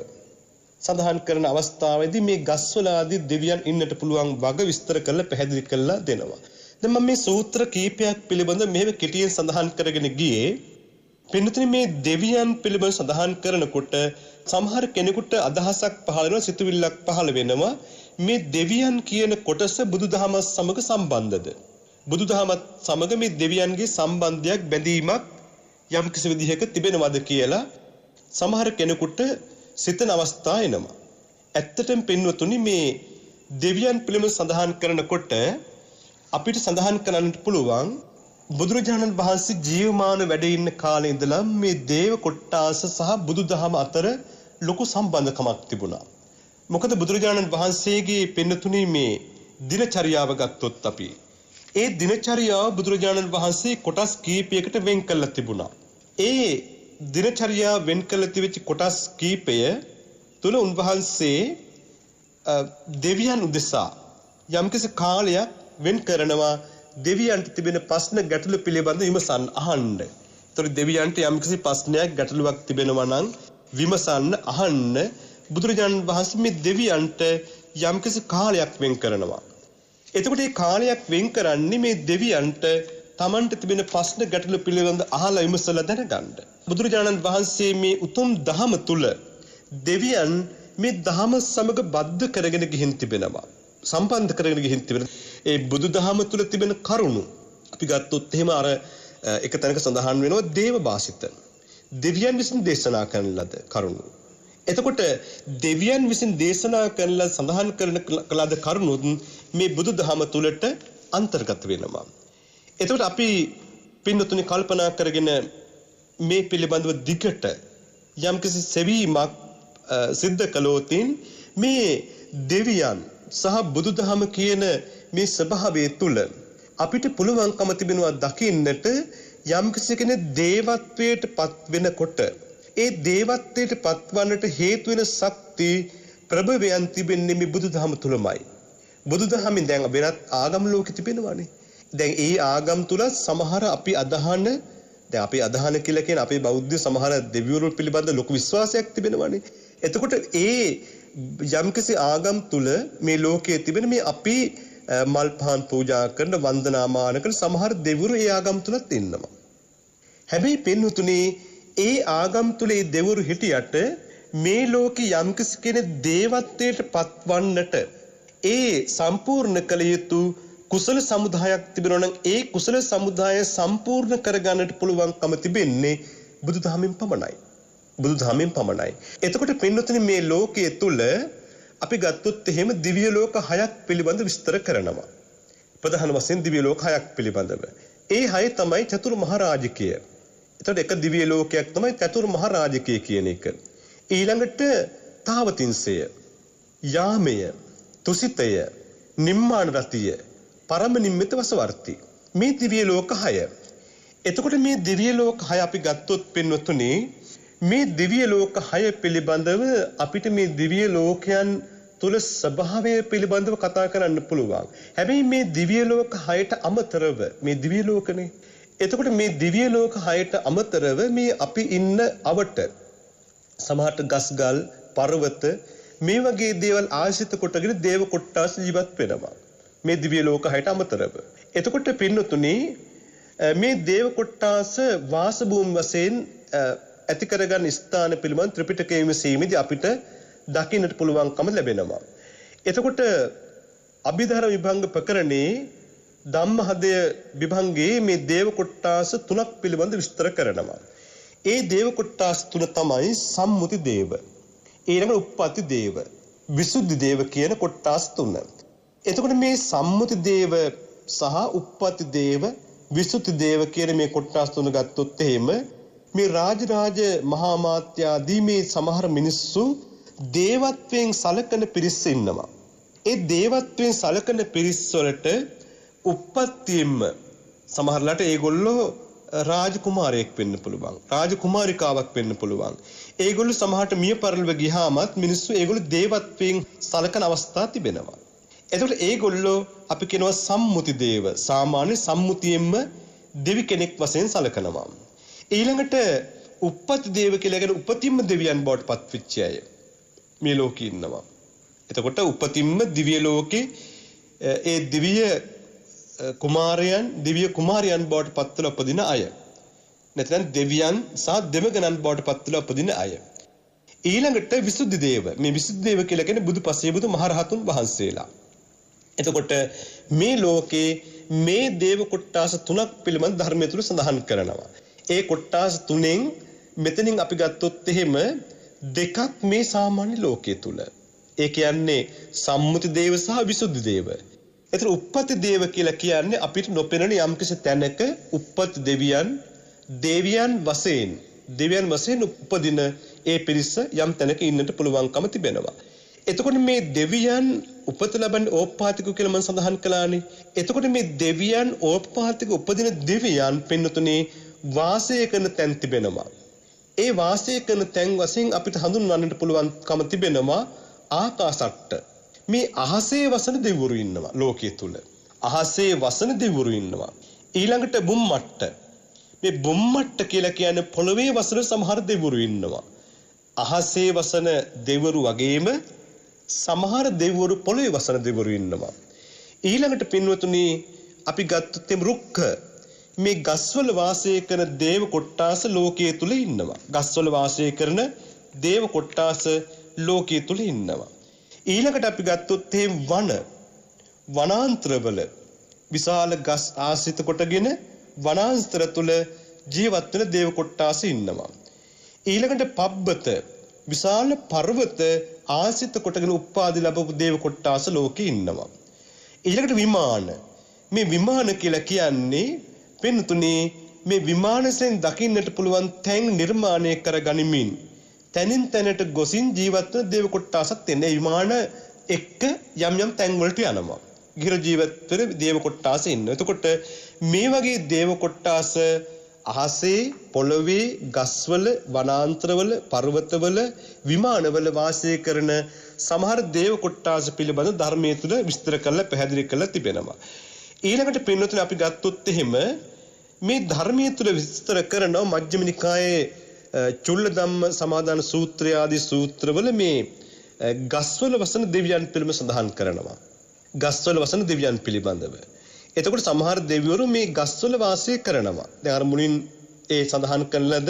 [SPEAKER 1] සඳහන් කරන අවස්ථාවේදී මේ ගස්වල ආදී දෙවියන් ඉන්නට පුළුවන් වග විස්තර කරලා පැහැදිලි කරලා දෙනවා. දැන් මම මේ සූත්‍ර කීපයක් පිළිබඳව මෙහෙම කෙටියෙන් සඳහන් කරගෙන ගියේ පින්නතුනි මේ දෙවියන් පිළිබඳව සඳහන් කරනකොට සමහර කෙනෙකුට අදහසක් පහළ වෙනවා, සිතුවිල්ලක් පහළ වෙනවා මේ දෙවියන් කියන කොටස බුදුදහම සමග සම්බන්ධද? බුදුදහමත් සමග මේ දෙවියන්ගේ සම්බන්ධයක්, බැඳීමක් යම් කිසි විදිහක තිබෙනවද කියලා සමහර කෙනෙකුට සිතන අවස්ථා එනවා. ඇත්තටම පින්වතුනි මේ දෙවියන් පිළිබඳව සඳහන් කරනකොට අපිට සඳහන් කරන්නට පුළුවන් බුදුරජාණන් වහන්සේ ජීවමාන වැඩ ඉන්න කාලේ ඉඳලා මේ දේව කොට්ටාස සහ බුදුදහම අතර ලොකු සම්බන්ධකමක් තිබුණා. මොකද බුදුරජාණන් වහන්සේගේ පින්නතුණි මේ දිනචරියාව ගත්තොත් අපි ඒ දිනචරියාව බුදුරජාණන් වහන්සේ කොටස් කීපයකට වෙන් කළා තිබුණා. ඒ දිනචරියාව වෙන් කළ තිබෙච්ච කොටස් කීපය තුල උන්වහන්සේ දෙවියන් උදෙසා යම්කිසි කාලයක් වෙන් කරනවා දෙවියන්ට තිබෙන ප්‍රශ්න ගැටලු පිළිබඳ විමසන්න අහන්න. ඒතර දෙවියන්ට යම්කිසි ප්‍රශ්නයක් ගැටලුවක් තිබෙනවා නම් විමසන්න අහන්න බුදුරජාණන් වහන්සේ මේ දෙවියන්ට යම්කිසි කාලයක් වෙන් කරනවා. එතකොට මේ කාලයක් වෙන් කරන්නේ මේ දෙවියන්ට Tamanට තිබෙන ප්‍රශ්න ගැටලු පිළිබඳ අහලා විමසලා දැනගන්න. බුදුරජාණන් වහන්සේ මේ උතුම් දහම තුල දෙවියන් මේ දහම සමග බද්ධ කරගෙන ගිහින් තිබෙනවා. සම්බන්ධ කරගෙන ගිහින් තිබෙනවා. ඒ බුදුදහම තුල තිබෙන කරුණු අපි ගත්තොත් එහෙම අර එක තැනක සඳහන් වෙනවා දේව භාෂිත. දෙවියන් විසින් දේශනා කරන ලද කරුණු. එතකොට දෙවියන් විසින් දේශනා කරන ලද සඳහන් කරන ලද කරුණු මේ බුදුදහම තුලට අන්තර්ගත වෙනවා. එතකොට අපි පින්නතුනි කල්පනා කරගෙන මේ පිළිබඳව දිගට යම්කිසි සෙවීමක් සිද්ධ කළොතින් මේ දෙවියන් සහ බුදුදහම කියන මේ ස්වභාවය තුල අපිට පුළුවන්කම තිබෙනවා දකින්නට යම්කිසි කෙනෙක් දේවත්වයට පත් වෙනකොට ඒ දේවත්වයට පත්වන්නට හේතු වෙන ශක්ති ප්‍රබවයන් තිබෙන්නේ මේ බුදුදහම තුලමයි. බුදුදහමින් දැන් වෙනත් ආගම් ලෝකෙ තිබෙනවානේ. දැන් ඒ ආගම් තුල සමහර අපි අදහන කියලා කියන අපේ බෞද්ධ සමහර දෙවිවරු පිළිබඳ ලොකු විශ්වාසයක් තිබෙනවානේ. එතකොට ඒ යම්කිසි ආගම් තුල මේ ලෝකයේ තිබෙන මේ අපි මල් පහන් පූජා කරන වන්දනාමාන කරන සමහර දෙවිවරු ඒ ආගම් තුලත් ඉන්නවා. හැබැයි පින්වතුනි ඒ ආගම් තුල ඒ දෙවිවරු හිටියට මේ ලෝකේ යම්කිසි කෙනෙක් දේවත්වයට පත්වන්නට ඒ සම්පූර්ණ කළ යුතු කුසල සමුදායක් තිබෙනවා නම් ඒ කුසල සමුදාය සම්පූර්ණ කරගන්නට පුළුවන්කම තිබෙන්නේ බුදුදහමෙන් පමණයි. බුදුදහමෙන් පමණයි. එතකොට පින්වතුනි මේ ලෝකයේ තුල අපි ගත්තොත් එහෙම දිව්‍ය ලෝක 6ක් පිළිබඳ විස්තර කරනවා. ප්‍රධාන වශයෙන් දිව්‍ය ලෝක 6ක් පිළිබඳව. ඒ 6 තමයි චතුර් මහ රාජකීය. එතකොට එක දිව්‍ය ලෝකයක් තමයි චතුර් මහ රාජකීය කියන එක. ඊළඟට තාවතින්සය, යාමය, තුසිතය, නිම්මාන රතිය, පරම නිම්මිත වසවර්ති. මේ දිව්‍ය ලෝක 6. එතකොට මේ දිව්‍ය ලෝක 6 අපි ගත්තොත් පින්වතුනි මේ දිව්‍ය ලෝක 6 පිළිබඳව අපිට මේ දිව්‍ය ලෝකයන් තුල ස්වභාවය පිළිබඳව කතා කරන්න පුළුවන්. හැබැයි මේ දිව්‍ය ලෝක 6ට අමතරව මේ දිව්‍ය ලෝකනේ. එතකොට මේ දිව්‍ය ලෝක 6ට අමතරව මේ අපි ඉන්න අවට සමහරට ගස්ගල්, පර්වත මේ වගේ දේවල් ආශ්‍රිත කොටගෙන දේව කොට්ටාස ජීවත් වෙනවා. මේ දිව්‍ය ලෝක 6ට අමතරව. එතකොට පින්නතුනි මේ දේව කොට්ටාස වාස භූමි වශයෙන් ඇති කරගන්න ස්ථාන පිළිබඳ ත්‍රිපිටකයේ විමසීමේදී අපිට දකින්නට පුළුවන්කම ලැබෙනවා. එතකොට අභිධර්ම විභංග ප්‍රකරණේ ධම්මහදය විභංගයේ මේ දේව කොට්ටාස තුනක් පිළිබඳ විස්තර කරනවා. ඒ දේව කොට්ටාස තුන තමයි සම්මුති දේව, ඊළඟ උප්පත්ති දේව, විසුද්ධි දේව කියන කොට්ටාස තුන. එතකොට මේ සම්මුති දේව සහ උප්පත්ති දේව, විසුද්ධි දේව කියන මේ කොට්ටාස තුන ගත්තොත් එහෙම මේ රාජරාජ මහා මාත්‍යාදී මේ සමහර මිනිස්සු දේවත්වයෙන් සලකන පිරිස ඉන්නවා. ඒ දේවත්වයෙන් සලකන පිරිස් වලට උප්පත්තියෙම සමහරලාට ඒගොල්ලෝ රාජකුමාරයෙක් වෙන්න පුළුවන්, රාජකුමාරිකාවක් වෙන්න පුළුවන්. ඒගොල්ලෝ සමහරට මිය පරලොව ගියාමත් මිනිස්සු ඒගොල්ලෝ දේවත්වයෙන් සලකන අවස්ථා තිබෙනවා. එතකොට ඒගොල්ලෝ අපි කියනවා සම්මුති දේව, සාමාන්‍ය සම්මුතියෙන්ම දෙවි කෙනෙක් වශයෙන් සලකනවා. ඊළඟට උප්පත්ති දේව කියලා කියන උපතින්ම දෙවියන් බවට පත්වෙච්ච අය මේ ලෝකේ ඉන්නවා. එතකොට උපතින්ම දිව්‍ය ලෝකේ ඒ දිව්‍ය කුමාරයන්, දිව්‍ය කුමාරයන් බවට පත්වලා උපදින අය. නැත්නම් දෙවියන් සහ දෙවගණන් බවට පත්වලා උපදින අය. ඊළඟට විසුද්ධි දේව. මේ විසුද්ධි දේව කියලා කියන්නේ බුදුපසේ බුදු මහරහතුන් වහන්සේලා. එතකොට මේ ලෝකේ මේ දේව කොට්ටාස තුනක් පිළිබඳ ධර්මයේ තුල සඳහන් කරනවා. ඒ කොට්ටාස තුනෙන් මෙතනින් අපි ගත්තොත් එහෙම දෙකක් මේ සාමාන්‍ය ලෝකයේ තුල. ඒ කියන්නේ සම්මුති දේව සහ විසුද්ධි දේව. ඒතර උප්පත්ති දේව කියලා කියන්නේ අපිට නොපෙනෙන යම්කිසි තැනක උප්පත්ති දෙවියන් වශයෙන් උපදින ඒ පිරිස යම් තැනක ඉන්නට පුළුවන්කම තිබෙනවා. එතකොට මේ දෙවියන් උපත ලබන ඕපපාතික කියලා මම සඳහන් කළානේ. එතකොට මේ දෙවියන් ඕපපාතික උපදින දෙවියන් පින්නතුනේ වාසය කරන තැන් තිබෙනවා. ඒ වාසය කරන තැන් වශයෙන් අපිට හඳුන්වන්නට පුළුවන්කම තිබෙනවා ආකාසට්ට. මේ අහසේ වසන දෙවිවරු ඉන්නවා ලෝකයේ තුල. අහසේ වසන දෙවිවරු ඉන්නවා. ඊළඟට බුම්මට්ට. මේ බුම්මට්ට කියලා කියන්නේ පොළවේ වසන සමහර දෙවිවරු ඉන්නවා. අහසේ වසන දෙවිවරු වගේම සමහර දෙවිවරු පොළවේ වසන දෙවිවරු ඉන්නවා. ඊළඟට පින්වතුනි අපි ගත්තොත් රුක්ක. මේ ගස්වල වාසය කරන දේව කොට්ටාස ලෝකයේ තුල ඉන්නවා. ගස්වල වාසය කරන දේව කොට්ටාස ලෝකයේ තුල ඉන්නවා. ඊළඟට අපි ගත්තොත් වනාන්තරවල විශාල ගස් ආශ්‍රිත කොටගෙන වනාන්තර තුල ජීවත් වෙන දේව කොට්ටාස ඉන්නවා. ඊළඟට පබ්බත විශාල පර්වත ආශ්‍රිත කොටගෙන උපාදි ලැබපු දේව කොට්ටාස ලෝකේ ඉන්නවා. ඊළඟට විමාන. මේ විමාන කියලා කියන්නේ පින්තුනේ මේ විමානයෙන් දකින්නට පුළුවන් තැන් නිර්මාණය කර ගනිමින් තැනින් තැනට ගොසින් ජීවත් වන දේව කොට්ටාසක් තියෙනවා. විමාන එක්ක යම් තැන් වලට යනවා. ගිහිර ජීවත් වෙන දේව කොට්ටාස ඉන්නවා. එතකොට මේ වගේ දේව කොට්ටාස අහසේ, පොළවේ, ගස්වල, වනාන්තරවල, පර්වතවල, විමානවල වාසය කරන සමහර දේව කොට්ටාස පිළිබඳ ධර්මයේ තුල විස්තර කරලා පැහැදිලි කරලා තිබෙනවා. ඊළඟට පින්නතුනේ අපි ගත්තොත් එහෙම මේ ධර්මයේ තුල විස්තර කරනවා මජ්ක්‍ධිම නිකායේ චුල්ලධම්ම සමාදාන සූත්‍රය ආදී සූත්‍රවල මේ ගස්වල වසන දෙවියන් පිළිබඳව සඳහන් කරනවා. ගස්වල වසන දෙවියන් පිළිබඳව. එතකොට සමහර දෙවිවරු මේ ගස්වල වාසය කරනවා. දැන් අර මුලින් ඒ සඳහන් කළද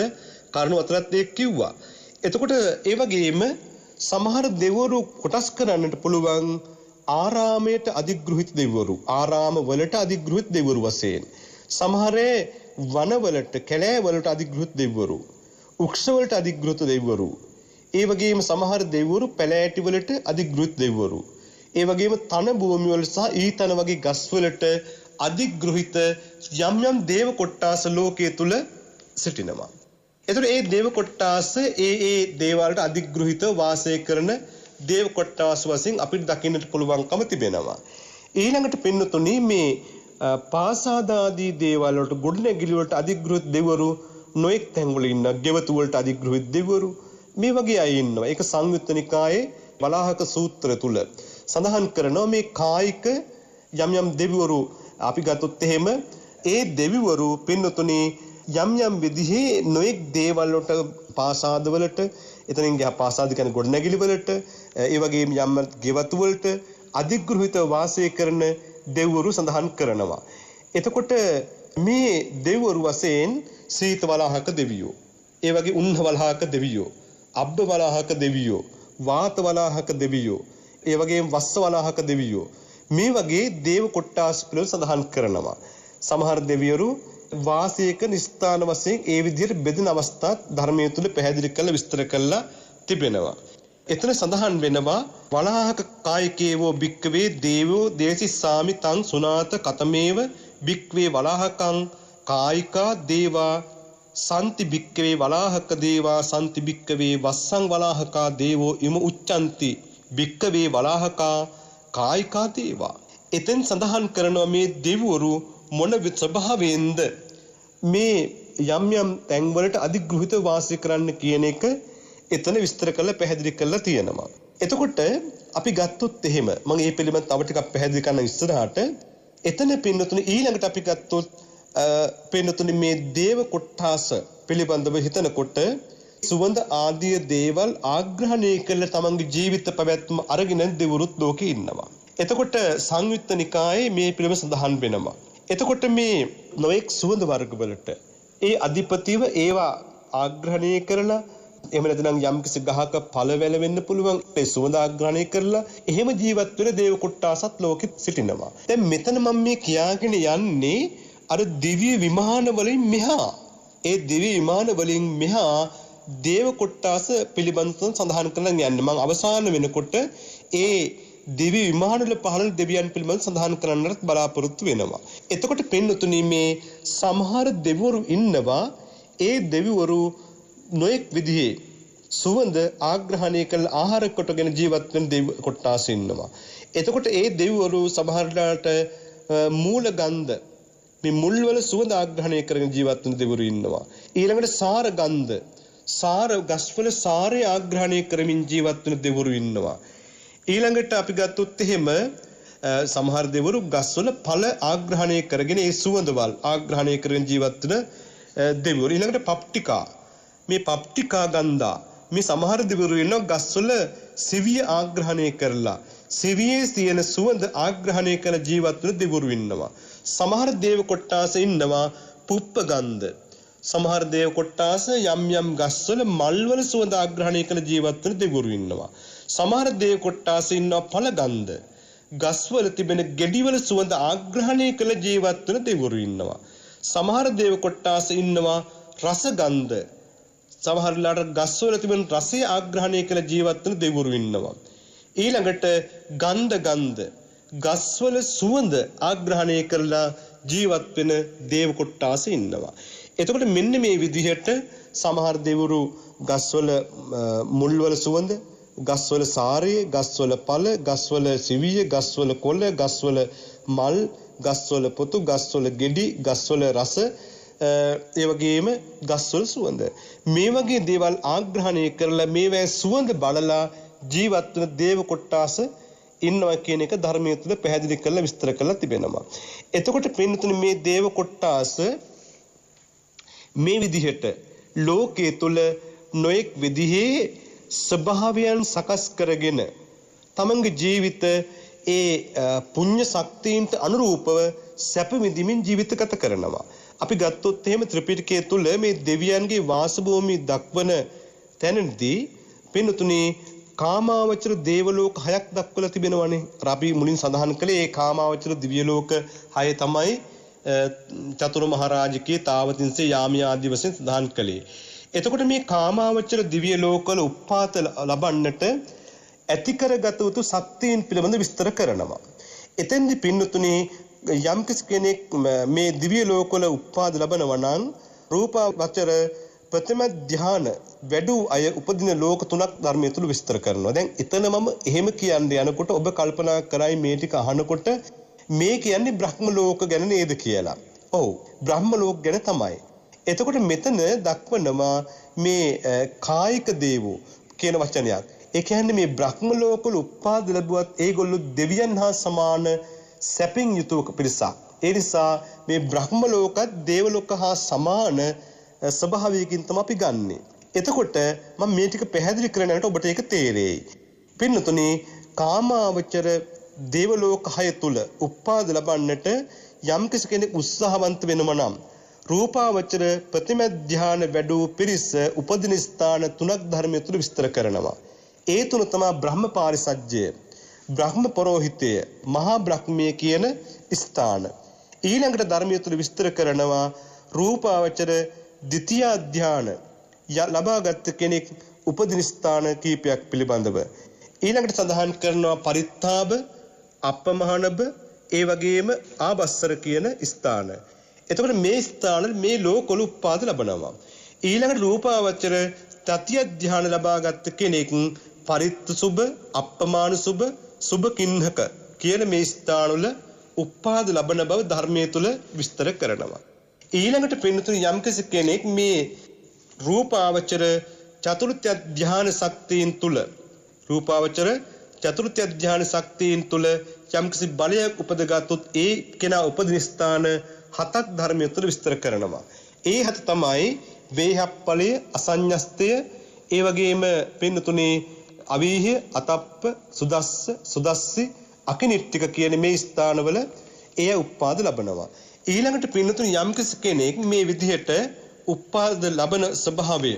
[SPEAKER 1] කරුණු අතරත් ඒක කිව්වා. එතකොට ඒ වගේම සමහර දෙවිවරු කොටස් කරන්නට පුළුවන් ආරාමයට අධිග්‍රහිත දෙවිවරු, ආරාම වලට අධිග්‍රහිත දෙවිවරු වශයෙන්. සමහරේ වනවලට, කැලෑවලට අධිග්‍රහිත දෙවිවරු, උක්ෂවලට අධිග්‍රහිත දෙවිවරු. ඒ වගේම සමහර දෙවිවරු පැලෑටි වලට අධිග්‍රහිත දෙවිවරු. ඒ වගේම තන භූමි වල සහ ඊතන වගේ ගස් වලට අධිග්‍රහිත යම් දේව කොට්ටාස ලෝකයේ තුල සිටිනවා. එතකොට මේ දේව කොට්ටාස ඒ දේවල්ට අධිග්‍රහිතව වාසය කරන දේව කොට්ටාස වශයෙන් අපිට දකින්නට පුළුවන්කම තිබෙනවා. ඊළඟට පින්නතුනි මේ පාසාදාදී දේවල් වලට ගොඩනැගිලි වලට අධිග්‍රහිත දෙවිවරු නොඑක් තැන් වල ඉන්නවා. ගෙවතු වලට අධිග්‍රහිත දෙවිවරු මේ වගේ අය ඉන්නවා. ඒක සංයුත්ත නිකායේ වලාහක සූත්‍රය තුල සඳහන් කරනවා මේ කායික යම් යම් දෙවිවරු අපි ගත්තොත් එහෙම ඒ දෙවිවරු පින්නතුනි යම් යම් විදිහේ නොඑක් දේවල් වලට පාසාද වලට එතනින් ගියා පාසාද කියන්නේ ගොඩනැගිලි වලට ඒ වගේම යම් ගෙවතු වලට අධිග්‍රහිතව වාසය කරන දෙවිවරු සඳහන් කරනවා. එතකොට මේ දෙවිවරු වශයෙන් සීත වලාහක දෙවියෝ, ඒ වගේ උන්න වලාහක දෙවියෝ, අබ්බ වලාහක දෙවියෝ, වාත වලාහක දෙවියෝ, ඒ වගේම වස්ස වලාහක දෙවියෝ මේ වගේ දේව කොට්ටාස් පිළිබඳව සඳහන් කරනවා. සමහර දෙවිවරු වාසය කරන ස්ථාන වශයෙන් ඒ විදිහට බෙදෙන අවස්ථාත් ධර්මයේ තුල පැහැදිලි කරලා විස්තර කරලා තිබෙනවා. එතන සඳහන් වෙනවා වලාහක කායිකේවෝ භික්කවේ දේවෝ දේසිස්සාමි තං සුනාත කතමේව භික්වේ වලාහකං කායිකා දේවා සන්ති භික්කවේ වලාහක දේවා සන්ති භික්කවේ වස්සං වලාහකා දේවෝ ඉම උච්චන්ති භික්කවේ වලාහකා කායිකා දේවා. එතෙන් සඳහන් කරනවා මේ දෙවිවරු මොන ස්වභාවයෙන්ද මේ යම් යම් තැන්වලට අධිග්‍රහිත වාසය කරන්න කියන එක එතන විස්තර කරලා පැහැදිලි කරලා තියෙනවා. එතකොට අපි ගත්තොත් එහෙම මම මේ පිළිබඳව තව ටිකක් පැහැදිලි කරන්න ඉස්සරහට එතන පින්නතුනේ ඊළඟට අපි ගත්තොත් පින්නතුනේ මේ දේව කොට්ඨාස පිළිබඳව හිතනකොට සුවඳ ආදී දේවල් ආග්‍රහණය කළ තමන්ගේ ජීවිත පැවැත්ම අරගෙන දෙවරුත් ලෝකේ ඉන්නවා. එතකොට සංයුත්ත නිකායේ මේ පිළිබඳව සඳහන් වෙනවා. එතකොට මේ නොඑක් සුවඳ වර්ග වලට ඒ අධිපතිව ඒවා ආග්‍රහණය කරලා එහෙම නැත්නම් යම්කිසි ගහක ඵල වැල වෙන්න පුළුවන් ඒ සුවඳ ආග්‍රහණය කරලා එහෙම ජීවත් වෙන දේව කොට්ටාසත් ලෝකෙ සිටිනවා. දැන් මෙතන මම මේ කියාගෙන යන්නේ අර දිව්‍ය විමාන වලින් මෙහා ඒ දිව්‍ය විමාන වලින් මෙහා දේව කොට්ටාස පිළිබඳව සඳහන් කරලා යන්නේ. මම අවසාන වෙනකොට ඒ දිව්‍ය විමාන වල පහළ දෙවියන් පිළිබඳව සඳහන් කරන්නට බලාපොරොත්තු වෙනවා. එතකොට පින්නතුනි මේ සමහර දෙවිවරු ඉන්නවා ඒ දෙවිවරු නොඑක් විදිහේ සුවඳ ආග්‍රහණය කළ ආහාර කොටගෙන ජීවත් වෙන දෙවි කොට්ටාස ඉන්නවා. එතකොට ඒ දෙවිවරු සමහරලාට මූල ගන්ධ මේ මුල් වල සුවඳ ආග්‍රහණය කරගෙන ජීවත් වෙන දෙවිවරු ඉන්නවා. ඊළඟට සාර ගන්ධ සාර ගස්වල සාරය ආග්‍රහණය කරමින් ජීවත් වෙන දෙවිවරු ඉන්නවා. ඊළඟට අපි ගත්තොත් එහෙම සමහර දෙවිවරු ගස්වල ඵල ආග්‍රහණය කරගෙන ඒ සුවඳවල් ආග්‍රහණය කරගෙන ජීවත් වෙන දෙවිවරු. ඊළඟට පප්ටිකා මේ පප්ටිකා ගන්ධා මේ සමහර දෙවිවරු ඉන්නවා ගස්වල සිවිය ආග්‍රහණය කරලා සිවියේ තියෙන සුවඳ ආග්‍රහණය කර ජීවත් වෙන දෙවිවරු ඉන්නවා. සමහර දේව කොට්ටාස ඉන්නවා පුප්ප ගන්ධ. සමහර දේව කොට්ටාස යම් යම් ගස්වල මල් වල සුවඳ ආග්‍රහණය කර ජීවත් වෙන දෙවිවරු ඉන්නවා. සමහර දේව කොට්ටාස ඉන්නවා ඵල ගන්ධ. ගස්වල තිබෙන ගෙඩි වල සුවඳ ආග්‍රහණය කර ජීවත් වෙන දෙවිවරු ඉන්නවා. සමහර දේව කොට්ටාස ඉන්නවා රස ගන්ධ. සමහරලාට ගස්වල තිබෙන රසය ආග්‍රහණය කළ ජීවත් වෙන දෙවිවරු ඉන්නවා. ඊළඟට ගන්ධ ගස්වල සුවඳ ආග්‍රහණය කරලා ජීවත් වෙන දේව කොට්ටාස ඉන්නවා. එතකොට මෙන්න මේ විදිහට සමහර දෙවිවරු ගස්වල මුල්වල සුවඳ, ගස්වල සාරය, ගස්වල ඵල, ගස්වල සිවිය, ගස්වල කොළ, ගස්වල මල්, ගස්වල පොතු, ගස්වල ගෙඩි, ගස්වල රස ඒ වගේම ගස්වල සුවඳ මේ වගේ දේවල් ආග්‍රහණය කරලා මේවැ සුවඳ බලලා ජීවත් වෙන දේව කොට්ටාස ඉන්නවා කියන එක ධර්මයේ තුල පැහැදිලි කරලා විස්තර කරලා තිබෙනවා. එතකොට පින්නතුනි මේ දේව කොට්ටාස මේ විදිහට ලෝකයේ තුල නොඑක් විදිහේ ස්වභාවයන් සකස් කරගෙන තමන්ගේ ජීවිත ඒ පුණ්‍ය ශක්තියින්ට අනුරූපව සැප විඳින්මින් ජීවිත ගත කරනවා. අපි ගත්තොත් එහෙම ත්‍රිපිටකයේ තුල මේ දෙවියන්ගේ වාසභූමි දක්වන තැනදී පින්නතුනි කාමාවචර දේවලෝක 6ක් දක්වලා තිබෙනවානේ. අපි මුලින් සඳහන් කළේ ඒ කාමාවචර දිව්‍යලෝක 6 තමයි චතුරු මහරජකේ තාවතින්සේ යාමී ආදී වශයෙන් සඳහන් කළේ. එතකොට මේ කාමාවචර දිව්‍යලෝකවල උප්පාත ලබන්නට ඇති කරගත යුතු ශක්තියින් පිළිබඳ විස්තර කරනවා. එතෙන්දි පින්නතුනි යම් කෙනෙක් මේ දිව්‍ය ලෝකවල උපාද ලබනවා නම් රූපාවචර ප්‍රථම ධ්‍යාන වැඩි අය උපදින ලෝක තුනක් ධර්මයේ තුල විස්තර කරනවා. දැන් එතන මම එහෙම කියන්නේ යනකොට ඔබ කල්පනා කරයි මේ ටික අහනකොට මේ කියන්නේ බ්‍රහ්ම ලෝක ගැන නේද කියලා. ඔව් බ්‍රහ්ම ලෝක ගැන තමයි. එතකොට මෙතන දක්වනවා මේ කායික දේවෝ කියන වචනයක්. ඒ කියන්නේ මේ බ්‍රහ්ම ලෝකවල උපාද ලැබුවත් ඒගොල්ලෝ දෙවියන් හා සමාන සැපින් යුතුව පිරිසක්. ඒ නිසා මේ බ්‍රහ්ම ලෝකත් දේව ලෝක හා සමාන ස්වභාවයකින් තමයි අපි ගන්නෙ. එතකොට මම මේ ටික පැහැදිලි කරනකොට ඔබට ඒක තේරෙයි. පින්නතුනි කාමාවචර දේව ලෝක 6 තුල උපාද ලබන්නට යම් කෙනෙක් උත්සාහවන්ත වෙනවා නම් රූපාවචර ප්‍රතිම ධ්‍යාන වැඩූ පිරිස උපදින ස්ථාන 3ක් ධර්මයේ තුල විස්තර කරනවා. ඒ තුන තමයි බ්‍රහ්ම පාරිසජ්ජය, බ්‍රහ්ම පරෝහිතය, මහා බ්‍රහ්මයේ කියන ස්ථාන. ඊළඟට ධර්මයේ තුල විස්තර කරනවා රූපාවචර ද්විතිය ධ්‍යාන ලබාගත් කෙනෙක් උපදින ස්ථාන කීපයක් පිළිබඳව. ඊළඟට සඳහන් කරනවා පරිත්තාබ, අපමහනබ, ඒ වගේම ආබස්සර කියන ස්ථාන. එතකොට මේ ස්ථාන මේ ලෝකවල උපාද ලබනවා. ඊළඟට රූපාවචර තතිය ධ්‍යාන ලබාගත් කෙනෙක් පරිත්ත සුබ, අප්පමාන සුබ, සුබ කින්හක කියන මේ ස්ථානවල උපාද ලබන බව ධර්මයේ තුල විස්තර කරනවා. ඊළඟට පින්නතුනි යම් කෙනෙක් මේ රූපාවචර චතුර්ථ ධ්‍යාන ශක්තියින් තුල රූපාවචර චතුර්ථ ධ්‍යාන ශක්තියින් තුල යම්කිසි බලයක් උපදගත්ොත් ඒ කෙනා උපදින ස්ථාන 7ක් ධර්මයේ තුල විස්තර කරනවා. ඒ 7 තමයි වේහප්පලය, අසඤ්ඤස්තය, ඒ වගේම පින්නතුනේ අවීහ්‍ය, අතප්ප, සුදස්ස, සුදස්සි, අකිනිට්ටික කියන මේ ස්ථානවල එය උපාද ලබනවා. ඊළඟට පින්නතුනේ යම්කිසි කෙනෙක් මේ විදිහට උපාද ලබන ස්වභාවය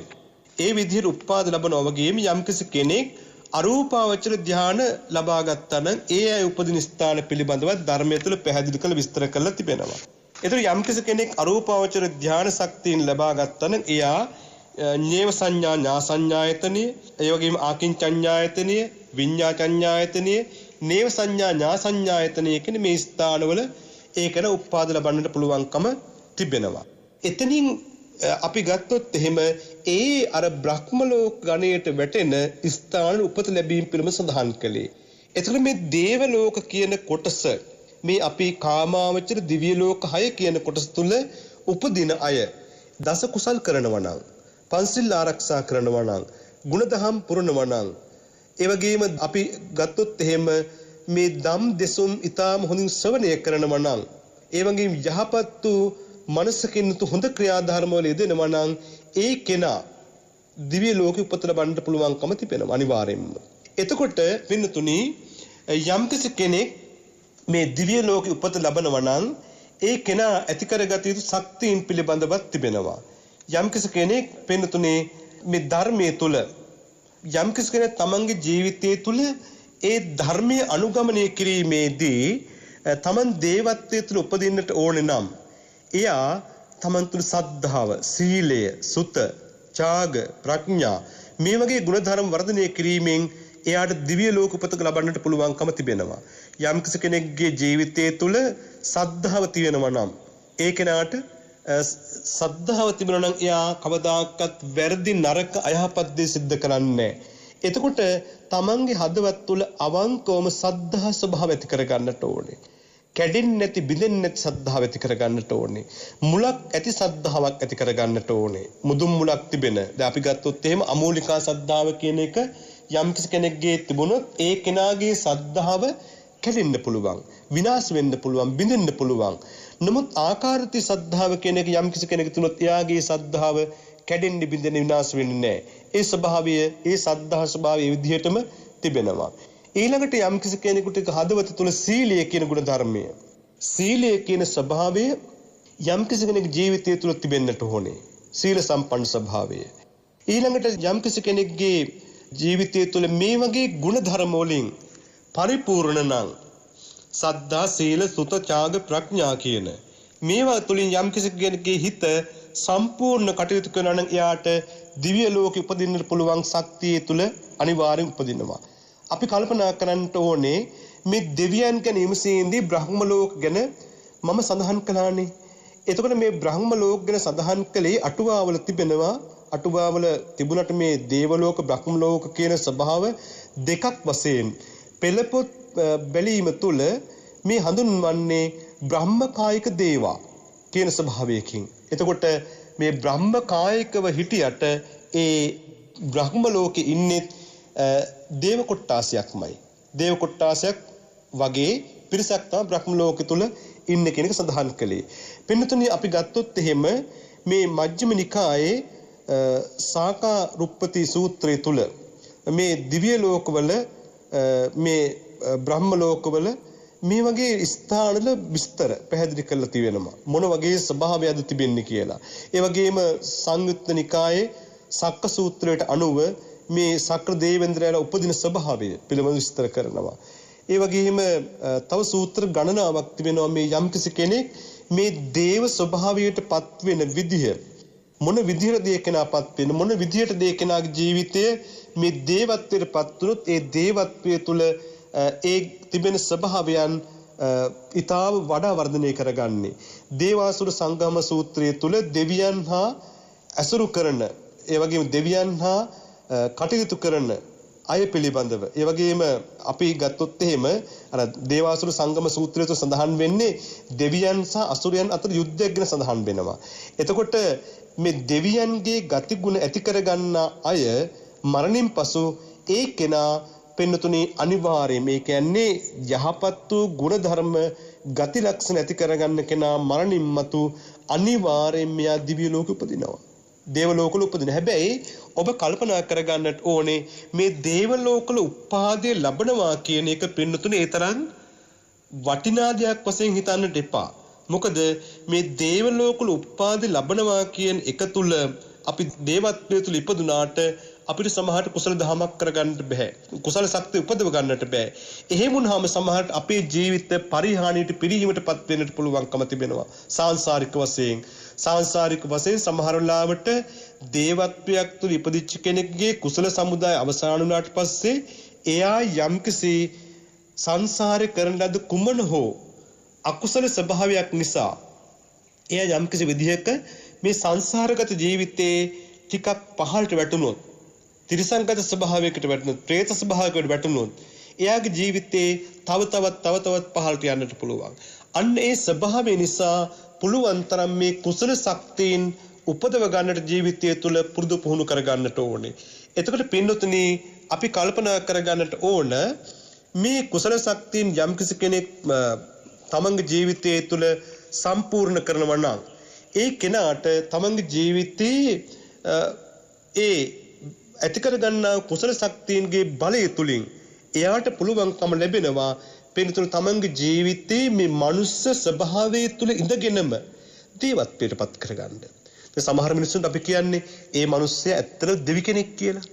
[SPEAKER 1] ඒ විදිහට උපාද ලබනවා වගේම යම්කිසි කෙනෙක් අරූපාවචර ධ්‍යාන ලබා ගත්තා නම් ඒ අය උපදින ස්ථාන පිළිබඳව ධර්මයේ තුල පැහැදිලි කරලා විස්තර කරලා තිබෙනවා. ඒතර යම්කිසි කෙනෙක් අරූපාවචර ධ්‍යාන ශක්තියින් ලබා ගත්තා නම් එයා නේව සංඥා ඥා සංඥායතනිය, ඒ වගේම ආකින්චඤ්ඤායතනිය, විඤ්ඤාචඤ්ඤායතනිය, නේව සංඥා ඥා සංඥායතනිය කියන මේ ස්ථානවල ඒකන උපාද ලබන්නට පුළුවන්කම තිබෙනවා. එතනින් අපි ගත්තොත් එහෙම ඒ අර බ්‍රහ්ම ලෝක ගණයට වැටෙන ස්ථාන උපත ලැබීම පිළිබඳ සඳහන් කළේ. එතකොට මේ දේව ලෝක කියන කොටස මේ අපි කාමාවචර දිව්‍ය ලෝක 6 කියන කොටස තුල උපදින අය දස කුසල් කරනවා නම්, පන්සිල් ආරක්ෂා කරනවා නම්, ගුණදහම් පුරනවා නම්, ඒ වගේම අපි ගත්තොත් එහෙම මේ ධම් දෙසුම් ඊටාම හොඳින් ශ්‍රවණය කරනවා නම්, ඒ වගේම යහපත් වූ මනසකින් හොඳ ක්‍රියාධර්ම වල යෙදෙනවා නම් ඒ කෙනා දිව්‍ය ලෝකෙ උපත ලබන්නට පුළුවන්කම තිබෙනවා අනිවාර්යෙන්ම. එතකොට වෙනතුනි යම්කිසි කෙනෙක් මේ දිව්‍ය ලෝකෙ උපත ලබනවා නම් ඒ කෙනා ඇති කරගත යුතු ශක්තියින් පිළිබඳවත් තිබෙනවා. යම්කිසි කෙනෙක් වෙනතුනි මේ ධර්මයේ තුල යම්කිසි කෙනෙක් තමන්ගේ ජීවිතයේ තුල ඒ ධර්මයේ අනුගමනය කිරීමේදී තමන් දේවත්වයේ තුල උපදින්නට ඕනේ නම් එයා තමන් තුළ සද්ධාව, සීලය, සුත, ඡාග, ප්‍රඥා මේ වගේ ගුණධර්ම වර්ධනය කිරීමෙන් එයාට දිව්‍ය ලෝක උපත ලබන්නට පුළුවන්කම තිබෙනවා. යම් කෙනෙකුගේ ජීවිතයේ තුළ සද්ධාව තියෙනවා නම් ඒ කෙනාට සද්ධාව තිබුණා නම් එයා කවදාකවත් වැරදි නරක අයහපත් දේ සිද්ධ කරන්නේ නැහැ. එතකොට තමන්ගේ හදවත් තුළ අවංකවම සද්ධා ස්වභාවය ඇති කර ගන්නට ඕනේ. කැඩෙන්නේ නැති බිඳෙන්නේ නැති සද්ධාව ඇති කර ගන්නට ඕනේ. මුලක් ඇති සද්ධාාවක් ඇති කර ගන්නට ඕනේ. මුදුන් මුලක් තිබෙන. දැන් අපි ගත්තොත් එහෙම අමූලිකා සද්ධාව කියන එක යම් කෙනෙක්ගේ තිබුණොත් ඒ කෙනාගේ සද්ධාව කැඩෙන්න පුළුවන්. විනාශ වෙන්න පුළුවන්, බිඳෙන්න පුළුවන්. නමුත් ආකාරති සද්ධාව කියන එක යම් කෙනෙක් තුනොත් එයාගේ සද්ධාව කැඩෙන්නේ බිඳෙන්නේ විනාශ වෙන්නේ නැහැ. ඒ ස්වභාවය, ඒ සද්ධා ස්වභාවය ඒ විදිහටම තිබෙනවා. ඊළඟට යම් කෙනෙකුට හදවත තුළ සීලය කියන ගුණ ධර්මය, සීලය කියන ස්වභාවය යම් කෙනෙකුගේ ජීවිතය තුළ තිබෙන්නට ඕනේ. සීල සම්පන්න ස්වභාවය. ඊළඟට යම් කෙනෙකුගේ ජීවිතය තුළ මේ වගේ ගුණ ධර්ම වලින් පරිපූර්ණ නම් සද්ධා, සීල, සුත, ඡාග, ප්‍රඥා කියන මේවා තුළින් යම් කෙනෙකුගේ හිත සම්පූර්ණ කටයුතු කරනවා නම් එයාට දිව්‍ය ලෝකෙ උපදින්නට පුළුවන් ශක්තිය තුළ අනිවාර්යෙන් උපදිනවා. අපි කල්පනා කරන්න ඕනේ මේ දෙවියන් ගැන විමසීමේදී බ්‍රහ්ම ලෝක ගැන මම සඳහන් කළානේ. එතකොට මේ බ්‍රහ්ම ලෝක ගැන සඳහන් කළේ අටුවාවල තිබෙනවා. අටුවාවල තිබුණට මේ දේව ලෝක බ්‍රහ්ම ලෝක කියන ස්වභාව දෙකක් වශයෙන් පෙළපොත් බැලීම තුළ මේ හඳුන්වන්නේ බ්‍රහ්ම කායික දේවා කියන ස්වභාවයකින්. එතකොට මේ බ්‍රහ්ම කායිකව හිටියට ඒ බ්‍රහ්ම ලෝකේ ඉන්නේ දේව කොට්ටාසයක්මයි. දේව කොට්ටාසයක් වගේ පිරිසක් තමයි බ්‍රහ්ම ලෝකෙ තුල ඉන්න කෙනෙක් සඳහන් කළේ. පින්නතුනි අපි ගත්තොත් එහෙම මේ මජ්ක්‍ධිම නිකායේ සාකා රුප්පති සූත්‍රය තුල මේ දිව්‍ය ලෝකවල මේ බ්‍රහ්ම ලෝකවල මේ වගේ ස්ථානවල විස්තර පැහැදිලි කරලා තියෙනවා. මොන වගේ ස්වභාවයක්ද තිබෙන්නේ කියලා. ඒ වගේම සංයුත්ත නිකායේ සක්ක සූත්‍රයට අනුව මේ සක්‍ර දේවේන්ද්‍රයලා උපදින ස්වභාවය පිළිබඳව විස්තර කරනවා. ඒ වගේම තව සූත්‍ර ගණනාවක් තිබෙනවා මේ යම්කිසි කෙනෙක් මේ දේව ස්වභාවයට පත් වෙන විදිහ මොන විදිහටද ඒ කෙනාපත් වෙන්නේ මොන විදිහටද ඒ කෙනාගේ ජීවිතය මේ දේවත්වයට පත් වුණොත් ඒ දේවත්වය තුළ ඒ තිබෙන ස්වභාවයන් ඊටාව වඩා වර්ධනය කරගන්නේ දේවාසුර සංගම සූත්‍රයේ තුල දෙවියන් හා අසුරු කරන ඒ වගේම දෙවියන් හා කටයුතු කරන අය පිළිබඳව ඒ වගේම අපි ගත්තොත් එහෙම අර දේවාසුර සංගම සූත්‍රය තුළ සඳහන් වෙන්නේ දෙවියන් සහ අසුරයන් අතර යුද්ධයක් ගැන සඳහන් වෙනවා. එතකොට මේ දෙවියන්ගේ ගතිගුණ ඇති කරගන්න අය මරණින් පසු ඒ කෙනා පින්නතුනි අනිවාර්යයෙන් මේ කියන්නේ යහපත් වූ ගුණ ධර්ම ගති ලක්ෂණ ඇති කරගන්න කෙනා මරණින් මතු අනිවාර්යයෙන් මෙයා දිව්‍ය ලෝකෙ උපදිනවා. දේව ලෝකවල උපදින. හැබැයි ඔබ කල්පනා කරගන්නට ඕනේ මේ දේව ලෝකවල උපාදේ ලැබනවා කියන එක පින්නතුනි ඒ තරම් වටිනා දෙයක් වශයෙන් හිතන්නට එපා. මොකද මේ දේව ලෝකවල උපාදේ ලැබනවා කියන එක තුල අපි දේවත්වයේ තුල ඉපදුනාට අපිට සමහරට කුසල දහමක් කරගන්නට බෑ. කුසල ශක්තිය උපදව ගන්නට බෑ. එහෙම වුණාම සමහරට අපේ ජීවිත පරිහානියට පිරිහීමටපත් වෙන්නට පුළුවන්කම තිබෙනවා. සාංශාරික වශයෙන් සමහර වෙලාවට දේවත්වයක් තුල ඉපදිච්ච කෙනෙක්ගේ කුසල සමුදාය අවසන් වුණාට පස්සේ එයා යම්කිසි සංසාරේ කරන ලද කුමන හෝ අකුසල ස්වභාවයක් නිසා එයා යම්කිසි විදිහක මේ සංසාරගත ජීවිතේ ටිකක් පහළට වැටුණොත් තිරිසංගත ස්වභාවයකට වැටුණොත් പ്രേත ස්වභාවයකට වැටුණොත් එයාගේ ජීවිතේ තව තවත් පහළට යන්නට පුළුවන්. අන්න ඒ ස්වභාවය නිසා පුළුවන් තරම් මේ කුසල ශක්තියින් උපදව ගන්නට ජීවිතය තුළ පුරුදු පුහුණු කර ගන්නට ඕනේ. එතකොට පින්නතුනි අපි කල්පනා කර ගන්නට ඕන මේ කුසල ශක්තියින් යම්කිසි කෙනෙක් තමන්ගේ ජීවිතය තුළ සම්පූර්ණ කරනවා නම් ඒ කෙනාට තමන්ගේ ජීවිතේ ඒ ඇති කර ගන්නා කුසල ශක්තියින්ගේ බලය තුලින් එයාට පුළුවන්කම ලැබෙනවා පින්තුන තමන්ගේ ජීවිතේ මේ මනුස්ස ස්වභාවය තුල ඉඳගෙනම දේවත්වයට පත් කරගන්න. දැන් සමහර මිනිස්සුන්ට අපි කියන්නේ ඒ මිනිස්සයා ඇත්තට දෙවි කෙනෙක් කියලා.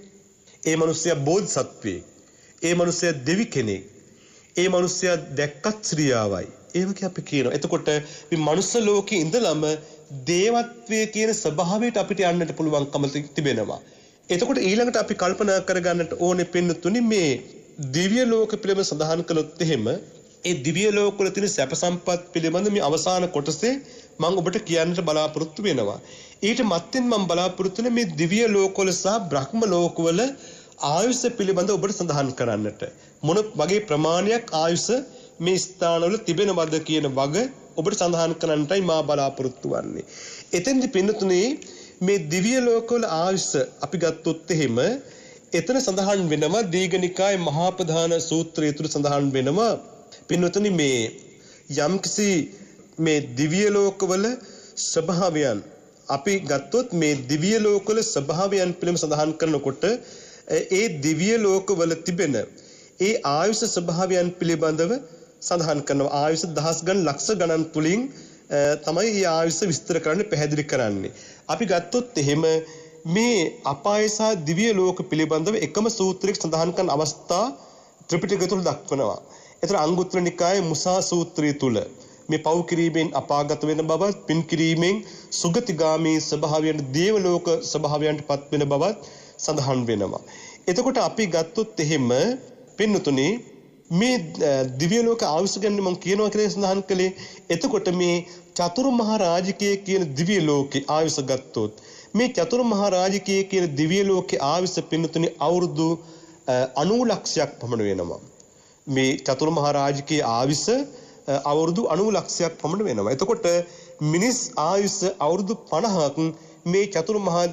[SPEAKER 1] ඒ මිනිස්සයා බෝධිසත්වෙක්. ඒ මිනිස්සයා දෙවි කෙනෙක්. ඒ මිනිස්සයා දැක්කත් ශ්‍රියාවයි. ඒක අපි කියනවා. එතකොට මේ මනුස්ස ලෝකේ ඉඳලම දේවත්වයේ කියන ස්වභාවයට අපිට යන්නට පුළුවන්කම තිබෙනවා. එතකොට ඊළඟට අපි කල්පනා කරගන්නට ඕනේ පින්නතුනි මේ දිව්‍ය ලෝක පිළිබඳ සඳහන් කළොත් එහෙම ඒ දිව්‍ය ලෝකවල තියෙන සැප සම්පත් පිළිබඳ මේ අවසාන කොටසේ මම ඔබට කියන්නට බලාපොරොත්තු වෙනවා. ඊට මත්තෙන් මම බලාපොරොත්තු වෙන මේ දිව්‍ය ලෝකවල සහ බ්‍රහ්ම ලෝකවල ආයුෂ පිළිබඳ ඔබට සඳහන් කරන්නට. මොන වගේ ප්‍රමාණයක් ආයුෂ මේ ස්ථානවල තිබෙනවද කියන වග ඔබට සඳහන් කරන්නටයි මා බලාපොරොත්තු වෙන්නේ. එතෙන්දි පින්නතුනේ මේ දිව්‍ය ලෝකවල ආයුෂ අපි ගත්තොත් එහෙම එතන සඳහන් වෙනවා දීඝනිකායේ මහා ප්‍රධාන සූත්‍රය තුල සඳහන් වෙනවා පින්නතුනි මේ යම්කිසි මේ දිව්‍ය ලෝකවල ස්වභාවයන් අපි ගත්තොත් මේ දිව්‍ය ලෝකවල ස්වභාවයන් පිළිබඳ සඳහන් කරනකොට ඒ දිව්‍ය ලෝකවල තිබෙන ඒ ආයුෂ ස්වභාවයන් පිළිබඳව සඳහන් කරනවා ආයුෂ දහස් ගණන් ලක්ෂ ගණන් තුලින් තමයි මේ ආයුෂ විස්තර කරන්න පැහැදිලි කරන්නේ. අපි ගත්තොත් එහෙම මේ අපාය සහ දිව්‍ය ලෝක පිළිබඳව එකම සූත්‍රයක සඳහන් කරන අවස්ථා ත්‍රිපිටකය තුල දක්වනවා. ඒතර අංගුත්තර නිකායේ මුසා සූත්‍රය තුල මේ පව් කිරීමෙන් අපාගත වෙන බවත් පින් කිරීමෙන් සුගතිගාමී ස්වභාවයන්ට දේව ලෝක ස්වභාවයන්ට පත් වෙන බවත් සඳහන් වෙනවා. එතකොට අපි ගත්තොත් එහෙම පින්නතුනේ මේ දිව්‍ය ලෝක ආයුෂ ගැන මම කියනවා කියලා සඳහන් කළේ. එතකොට මේ චතුරු මහා රාජිකයේ කියන දිව්‍ය ලෝකේ ආයුෂ ගත්තොත් මේ චතුරු මහා රාජිකයේ කියන දිව්‍ය ලෝකේ ආයුෂ පින්නතුනේ අවුරුදු 90 ලක්ෂයක් පමණ වෙනවා. මේ චතුරු මහා රාජිකයේ ආයුෂ අවුරුදු 90 ලක්ෂයක් පමණ වෙනවා. එතකොට මිනිස් ආයුෂ අවුරුදු 50ක් මේ චතුරු මහා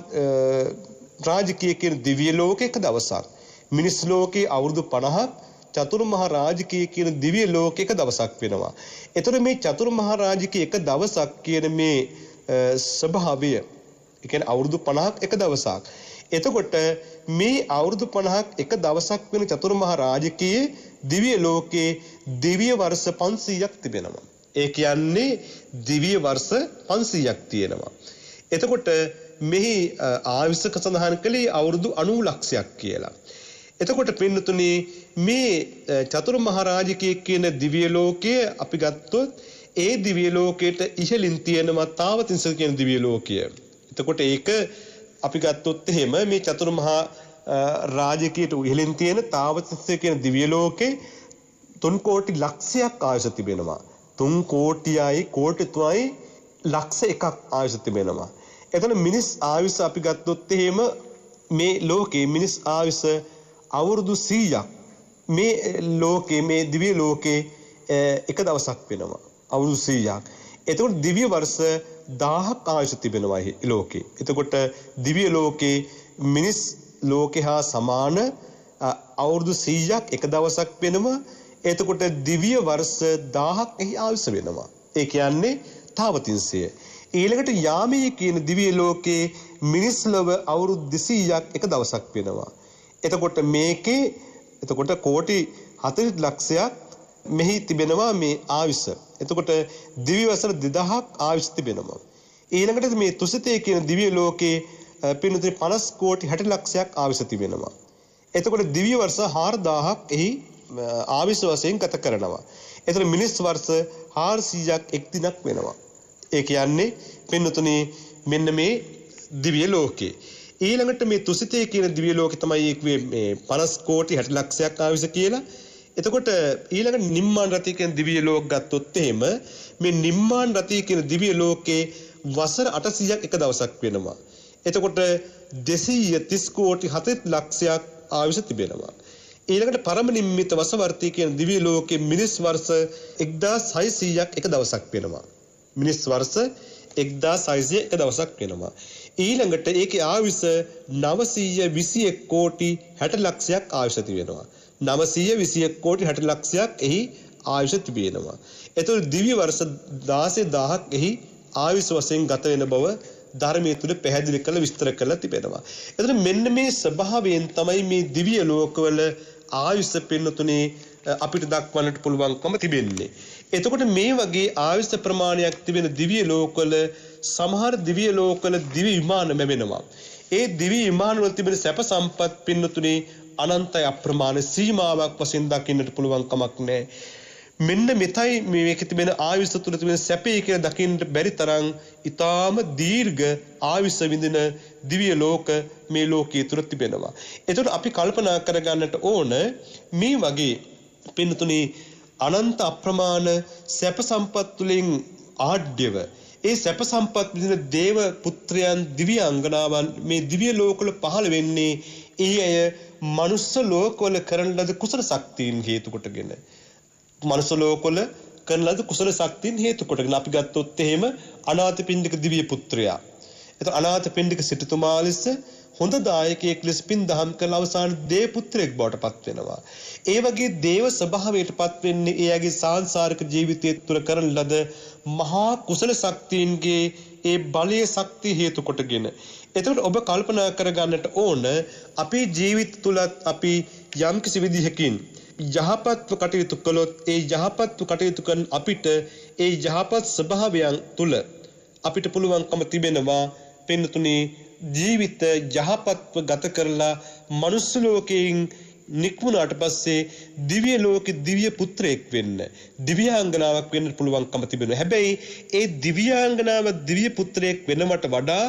[SPEAKER 1] රාජිකයේ කියන දිව්‍ය ලෝකයක දවසක් මිනිස් ලෝකේ අවුරුදු 50ක් චතුර්මහා රාජකීය කියන දිව්‍ය ලෝකයක දවසක් වෙනවා. ඒතර මේ චතුර්මහා රාජකීය එක දවසක් කියන මේ ස්වභාවය, ඒ කියන්නේ අවුරුදු 50ක් එක දවසක්. එතකොට මේ අවුරුදු 50ක් එක දවසක් වෙන චතුර්මහා රාජකීය දිව්‍ය ලෝකේ දිව්‍ය වර්ෂ 500ක් තිබෙනවා. ඒ කියන්නේ දිව්‍ය වර්ෂ 500ක් තියෙනවා. එතකොට මෙහි ආයුෂක සඳහන් කළේ අවුරුදු 90 ලක්ෂයක් කියලා. එතකොට පින්නතුනි මේ චතුර්මහා රාජකීය කියන දිව්‍ය ලෝකයේ අපි ගත්තොත් ඒ දිව්‍ය ලෝකයට ඉහළින් තියෙනවා තාවතින්ස කියන දිව්‍ය ලෝකය. එතකොට ඒක අපි ගත්තොත් එහෙම මේ චතුර්මහා රාජකීයට ඉහළින් තියෙන තාවතින්ස කියන දිව්‍ය ලෝකේ 3 කෝටි ලක්ෂයක් ආයුෂ තිබෙනවා. 3 කෝටියයි කෝටි 3යි ලක්ෂ එකක් ආයුෂ තිබෙනවා. එතන මිනිස් ආයුෂ අපි ගත්තොත් එහෙම මේ ලෝකේ මිනිස් ආයුෂ අවුරුදු 100ක් මේ ලෝකේ මේ දිව්‍ය ලෝකේ එක දවසක් වෙනවා. අවුරුදු 100ක්. එතකොට දිව්‍ය වර්ෂ 1000ක් ආයුෂ තිබෙනවා මේ ලෝකේ. එතකොට දිව්‍ය ලෝකේ මිනිස් ලෝකේ හා සමාන අවුරුදු 100ක් එක දවසක් වෙනවා. එතකොට දිව්‍ය වර්ෂ 1000ක් එහි ආයුෂ වෙනවා. ඒ කියන්නේ තාවතින්සය. ඊළඟට යාමී කියන දිව්‍ය ලෝකේ මිනිස් ලොව අවුරුදු 200ක් එක දවසක් වෙනවා. එතකොට මේකේ එතකොට කෝටි 40 ලක්ෂයක් මෙහි තිබෙනවා මේ ආයුෂ. එතකොට දිව්‍ය වසර 2000ක් ආයුෂ තිබෙනවා. ඊළඟට මේ තුසිතේ කියන දිව්‍ය ලෝකේ පින්නතුනි 50 කෝටි 60 ලක්ෂයක් ආයුෂ තිබෙනවා. එතකොට දිව්‍ය වර්ෂ 4000ක් එහි ආයුෂ වශයෙන් ගත කරනවා. එතකොට මිනිස් වර්ෂ 400ක් එක් දිනක් වෙනවා. ඒ කියන්නේ පින්නතුනි මෙන්න මේ දිව්‍ය ලෝකේ ඊළඟට මේ තුසිතේ කියන දිව්‍ය ලෝකේ තමයි මේ 50 කෝටි 60 ලක්ෂයක් ආයුෂ කියලා. එතකොට ඊළඟ නිම්මාන රති කියන දිව්‍ය ලෝක ගත්තොත් එහෙම මේ නිම්මාන රති කියන දිව්‍ය ලෝකේ වසර 800ක් එක දවසක් වෙනවා. එතකොට 230 කෝටි 70 ලක්ෂයක් ආයුෂ තිබෙනවා. ඊළඟට පරම නිම්මිත වසවර්ති කියන දිව්‍ය ලෝකේ මිනිස් වර්ෂ 1600ක් එක දවසක් වෙනවා. මිනිස් වර්ෂ 1600 එක දවසක් වෙනවා. ඊළඟට ඒකේ ආයුෂ 921 කෝටි 60 ලක්ෂයක් ආයුෂ තිබෙනවා. 921 කෝටි 60 ලක්ෂයක් එහි ආයුෂ තිබෙනවා. එතකොට දිව්‍ය වර්ෂ 16000ක් එහි ආයුෂ වශයෙන් ගත වෙන බව ධර්මයේ තුල පැහැදිලි කරලා විස්තර කරලා තිබෙනවා. එතකොට මෙන්න මේ ස්වභාවයෙන් තමයි මේ දිව්‍ය ලෝකවල ආයුෂ පින්නතුනේ අපිට දක්වන්නට පුළුවන්කම තිබෙන්නේ. එතකොට මේ වගේ ආයුෂ ප්‍රමාණයක් තිබෙන දිව්‍ය ලෝකවල සමහර දිව්‍ය ලෝකවල දිව්‍ය විමාන ලැබෙනවා. ඒ දිව්‍ය විමාන වල තිබෙන සැප සම්පත් පින්නතුනේ අනන්තය අප්‍රමාණ සීමාවක් වශයෙන් දකින්නට පුළුවන් කමක් නැහැ. මෙන්න මෙතයි මේකේ තිබෙන ආයුෂ තුල තිබෙන සැපේ කියලා දකින්නට බැරි තරම් ඊටාම දීර්ඝ ආයුෂ විඳින දිව්‍ය ලෝක මේ ලෝකයේ තුල තිබෙනවා. ඒතකොට අපි කල්පනා කරගන්නට ඕන මේ වගේ පින්නතුනේ අනන්ත අප්‍රමාණ සැප සම්පත් තුලින් ආඩ්‍යව ඒ සැප සම්පත් විඳින දේව පුත්‍රයන් දිව්‍ය අංගනාවන් මේ දිව්‍ය ලෝකවල පහළ වෙන්නේ ඒ අය මනුස්ස ලෝකවල කරන ලද කුසල ශක්තියින් හේතු කොටගෙන මනුස්ස ලෝකවල කරන ලද කුසල ශක්තියින් හේතු කොටගෙන අපි ගත්තොත් එහෙම අනාථපිණ්ඩික දිව්‍ය පුත්‍රයා. එතකොට අනාථපිණ්ඩික සිටුතුමා ලෙස හොඳ දායකයෙක් ලෙස පින් දහම් කළ අවසාන දේව පුත්‍රයෙක් බවට පත් වෙනවා. ඒ වගේ දේව ස්වභාවයට පත් වෙන්නේ එයාගේ සාංශාරික ජීවිතය තුළ කරන ලද මහා කුසල ශක්තියින්ගේ ඒ බලයේ ශක්තිය හේතු කොටගෙන. එතකොට ඔබ කල්පනා කරගන්නට ඕන අපේ ජීවිත තුලත් අපි යම්කිසි විදිහකින් යහපත්ව කටයුතු කළොත් ඒ යහපත්ව කටයුතු කරන අපිට ඒ යහපත් ස්වභාවයන් තුල අපිට පුළුවන්කම තිබෙනවා පින්නතුනේ ජීවිත යහපත්ව ගත කරලා මනුස්ස ලෝකයෙන් නික්මුණාට පස්සේ දිව්‍ය ලෝකේ දිව්‍ය පුත්‍රයෙක් වෙන්න දිව්‍යාංගනාවක් වෙන්න පුළුවන්කම තිබෙනවා. හැබැයි ඒ දිව්‍යාංගනාව දිව්‍ය පුත්‍රයෙක් වෙනවට වඩා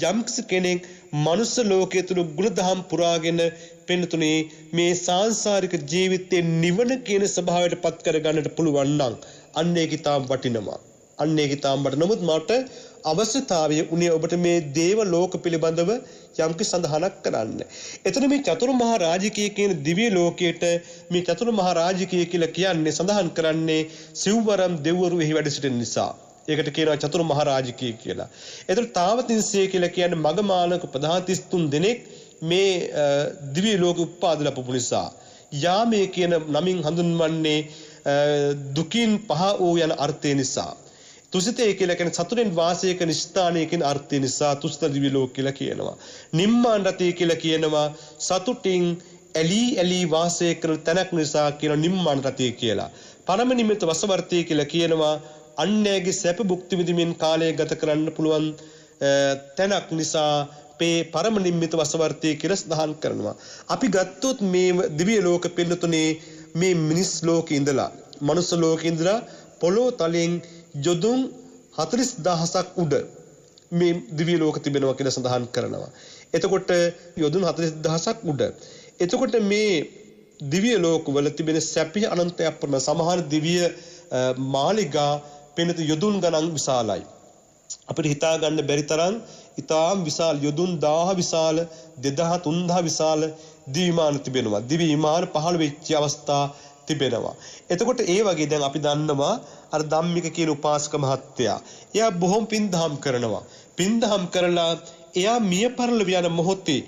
[SPEAKER 1] යම්කිසි කෙනෙක් මනුස්ස ලෝකයේ තුල ගුණධම් පුරාගෙන පින්නතුනේ මේ සාංශාරික ජීවිතේ නිවන කියන ස්වභාවයට පත් කර ගන්නට පුළුවන් නම් අන්න ඒක තාම වටිනවා. අන්න ඒක තාම වටිනවා. නමුත් මට අවශ්‍යතාවය උනේ ඔබට මේ දේව ලෝක පිළිබඳව යම්කි සඳහනක් කරන්න. එතන මේ චතුර්මහා රාජකීය කියන දිව්‍ය ලෝකයට මේ චතුර්මහා රාජකීය කියලා කියන්නේ සඳහන් කරන්නේ සිව්වරම් දෙවිවරු එහි වැඩ සිටින නිසා. ඒකට කියනවා චතුර්මහා රාජකීය කියලා. එතන තාවතින්සේ කියලා කියන්නේ මගමාලක ප්‍රධාන 33 දෙනෙක් මේ දිව්‍ය ලෝක උප්පාද ලැබපු නිසා යාමේ කියන නමින් හඳුන්වන්නේ දුකින් පහ වූ යන අර්ථය නිසා තුසිතේ කියලා කියන සතුටෙන් වාසය කරන ස්ථානයේ කියන අර්ථය නිසා තුසිත දිව්‍ය ලෝක කියලා කියනවා. නිම්මාන රතේ කියලා කියනවා සතුටින් ඇලි වාසය කරන තැනක් නිසා කියන නිම්මාන රතේ කියලා. පරම නිමිත්ත වසවර්තී කියලා කියනවා අන්‍යයේ සැප භුක්ති විඳින්මින් කාලය ගත කරන්න පුළුවන් තැනක් නිසා මේ පරම නිමිත්ත වසවර්තී කියලා සඳහන් කරනවා. අපි ගත්තොත් මේ දිව්‍ය ලෝක පිළිතුනේ මේ මිනිස් ලෝකේ ඉඳලා මනුස්ස ලෝකේ ඉඳලා පොළොව තලයෙන් යොදුන් 40000ක් උඩ මේ දිව්‍ය ලෝක තිබෙනවා කියලා සඳහන් කරනවා. එතකොට යොදුන් 40000ක් උඩ. එතකොට මේ දිව්‍ය ලෝක වල තිබෙන සැපිය අනන්තය අප්‍රම සමහර දිව්‍ය මාලිගා පෙනත යොදුන් ගණන් විශාලයි. අපිට හිතා ගන්න බැරි තරම් ඊටාම් විශාල යොදුන් 1000 විශාල 2000 3000 විශාල දිව්‍ය විමාන තිබෙනවා. දිව්‍ය විමාන පහළ වෙච්ච අවස්ථා තිබෙනවා. එතකොට ඒ වගේ දැන් අපි දන්නවා අර ධම්මික කියන උපාසක මහත්තයා. එයා බොහොම පින්දහම් කරනවා. පින්දහම් කරලා එයා මිය පරලොව යන මොහොතේ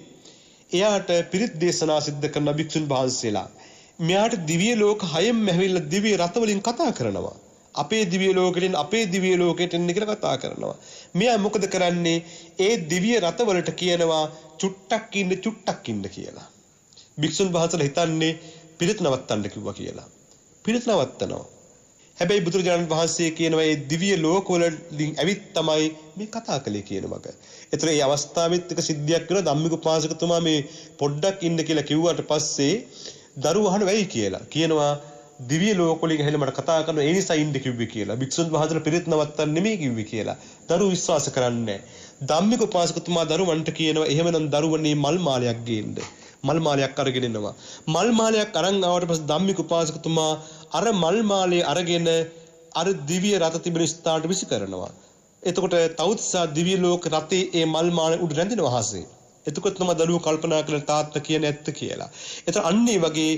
[SPEAKER 1] එයාට පිරිත් දේශනා සිද්ධ කරන භික්ෂුන් වහන්සේලා. මෙයාට දිව්‍ය ලෝක 6න් ඇවිල්ලා දිව්‍ය රත වලින් කතා කරනවා. අපේ දිව්‍ය ලෝකෙන් අපේ දිව්‍ය ලෝකෙට එන්න කියලා කතා කරනවා. මෙයා මොකද කරන්නේ? ඒ දිව්‍ය රත වලට කියනවා චුට්ටක් ඉන්න කියලා. භික්ෂුන් වහන්සේලා හිතන්නේ පිරිත් නවත්තන්න කිව්වා කියලා. පිරිත් නවත්තනවා. හැබැයි බුදුරජාණන් වහන්සේ කියනවා මේ දිව්‍ය ලෝකවලින් ඇවිත් තමයි මේ කතා කළේ කියන මග. ඒතර මේ අවස්ථාවෙත් එක සිද්ධියක් වෙනවා ධම්මික උපාසකතුමා මේ පොඩ්ඩක් ඉන්න කියලා කිව්වට පස්සේ දරුවෝ අහන වෙයි කියලා. කියනවා දිව්‍ය ලෝකවලින් ඇහිලා මට කතා කරන ඒ නිසා ඉන්න කිව්වේ කියලා. භික්ෂුන් වහන්සේලා පිරිත් නවත්තන්න නෙමෙයි කිව්වේ කියලා. දරුවෝ විශ්වාස කරන්නේ නැහැ. ධම්මික උපාසකතුමා දරුවන්ට කියනවා එහෙමනම් දරුවනේ මල් මාලයක් ගේන්න. මල් මාලයක් අරගෙන එනවා. මල් මාලයක් අරන් ආවට පස්සේ ධම්මික උපාසකතුමා අර මල් මාලේ අරගෙන අර දිව්‍ය රත තිබෙන ස්ථානට විසි කරනවා. එතකොට තවුත්සා දිව්‍ය ලෝක රතේ ඒ මල් මාලේ උඩ රැඳෙනවා හසේ. එතකොට තමයි දරුවෝ කල්පනා කරලා තාත්තා කියන ඇත්ත කියලා. ඒතර අන්නේ වගේ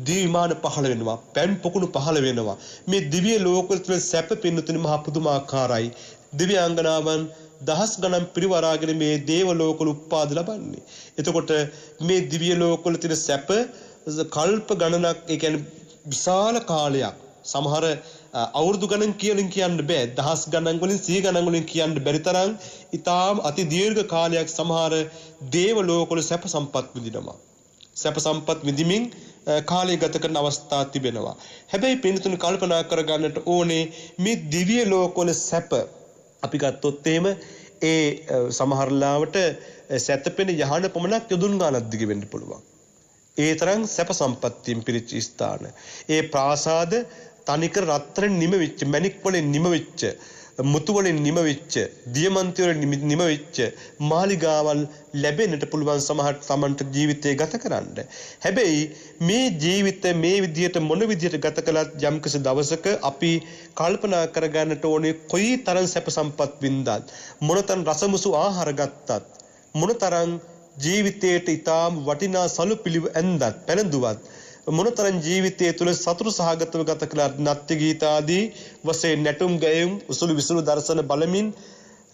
[SPEAKER 1] දිව්‍ය විමාන පහළ වෙනවා. පැන් පොකුණු පහළ වෙනවා. මේ දිව්‍ය ලෝකවල තියෙන සැප පින්නතුනි මහා පුදුමාකාරයි. දිව්‍යාංගනාවන් දහස් ගණන් පිරිවරාගෙන මේ දේව ලෝකවල උප්පාද ලබන්නේ. එතකොට මේ දිව්‍ය ලෝකවල තියෙන සැප කල්ප ගණනක් ඒ කියන්නේ විශාල කාලයක් සමහර අවුරුදු ගණන් කියන්න බෑ. දහස් ගණන් වලින් 100 ගණන් වලින් කියන්න බැරි තරම් ඊටාම් අති දීර්ඝ කාලයක් සමහර දේව ලෝකවල සැප සම්පත් විඳිනවා. සැප සම්පත් විඳිමින් කාලය ගත කරන අවස්ථා තිබෙනවා. හැබැයි පින්තුනි කල්පනා කරගන්නට ඕනේ මේ දිව්‍ය ලෝකවල සැප අපි ගත්තොත් එහෙම ඒ සමහරලාවට සැතපෙන යහන පමණක් යොදුන් ගානක් දිග වෙන්න පුළුවන්. ඒ තරම් සැප සම්පත්තියෙන් පිරිච්ච ස්ථාන. ඒ ප්‍රාසාද තනිකර රත්තරන් නිම වෙච්ච, මණික් වලින් නිම වෙච්ච, මුතු වලින් නිම වෙච්ච, දියමන්ති වලින් නිම වෙච්ච මාලිගාවල් ලැබෙන්නට පුළුවන් සමහර තමන්ට ජීවිතය ගත කරන්න. හැබැයි මේ ජීවිතය මේ විදිහට මොන විදිහට ගත කළත් යම්කිසි දවසක අපි කල්පනා කරගන්නට ඕනේ කොයි තරම් සැප සම්පත් වින්දත්, මොනතරම් රසමුසු ආහාර ගත්තත්, මොනතරම් ජීවිතයට ඊටාම් වටිනා සලු පිළිව ඇන්දත් පැනඳුවත් මොනතරම් ජීවිතය තුළ සතුරු සහගතව ගත කළත් නත්ති ගීත ආදී වශයෙන් නැටුම් ගැයුම් උසුළු විසුළු දර්ශන බලමින්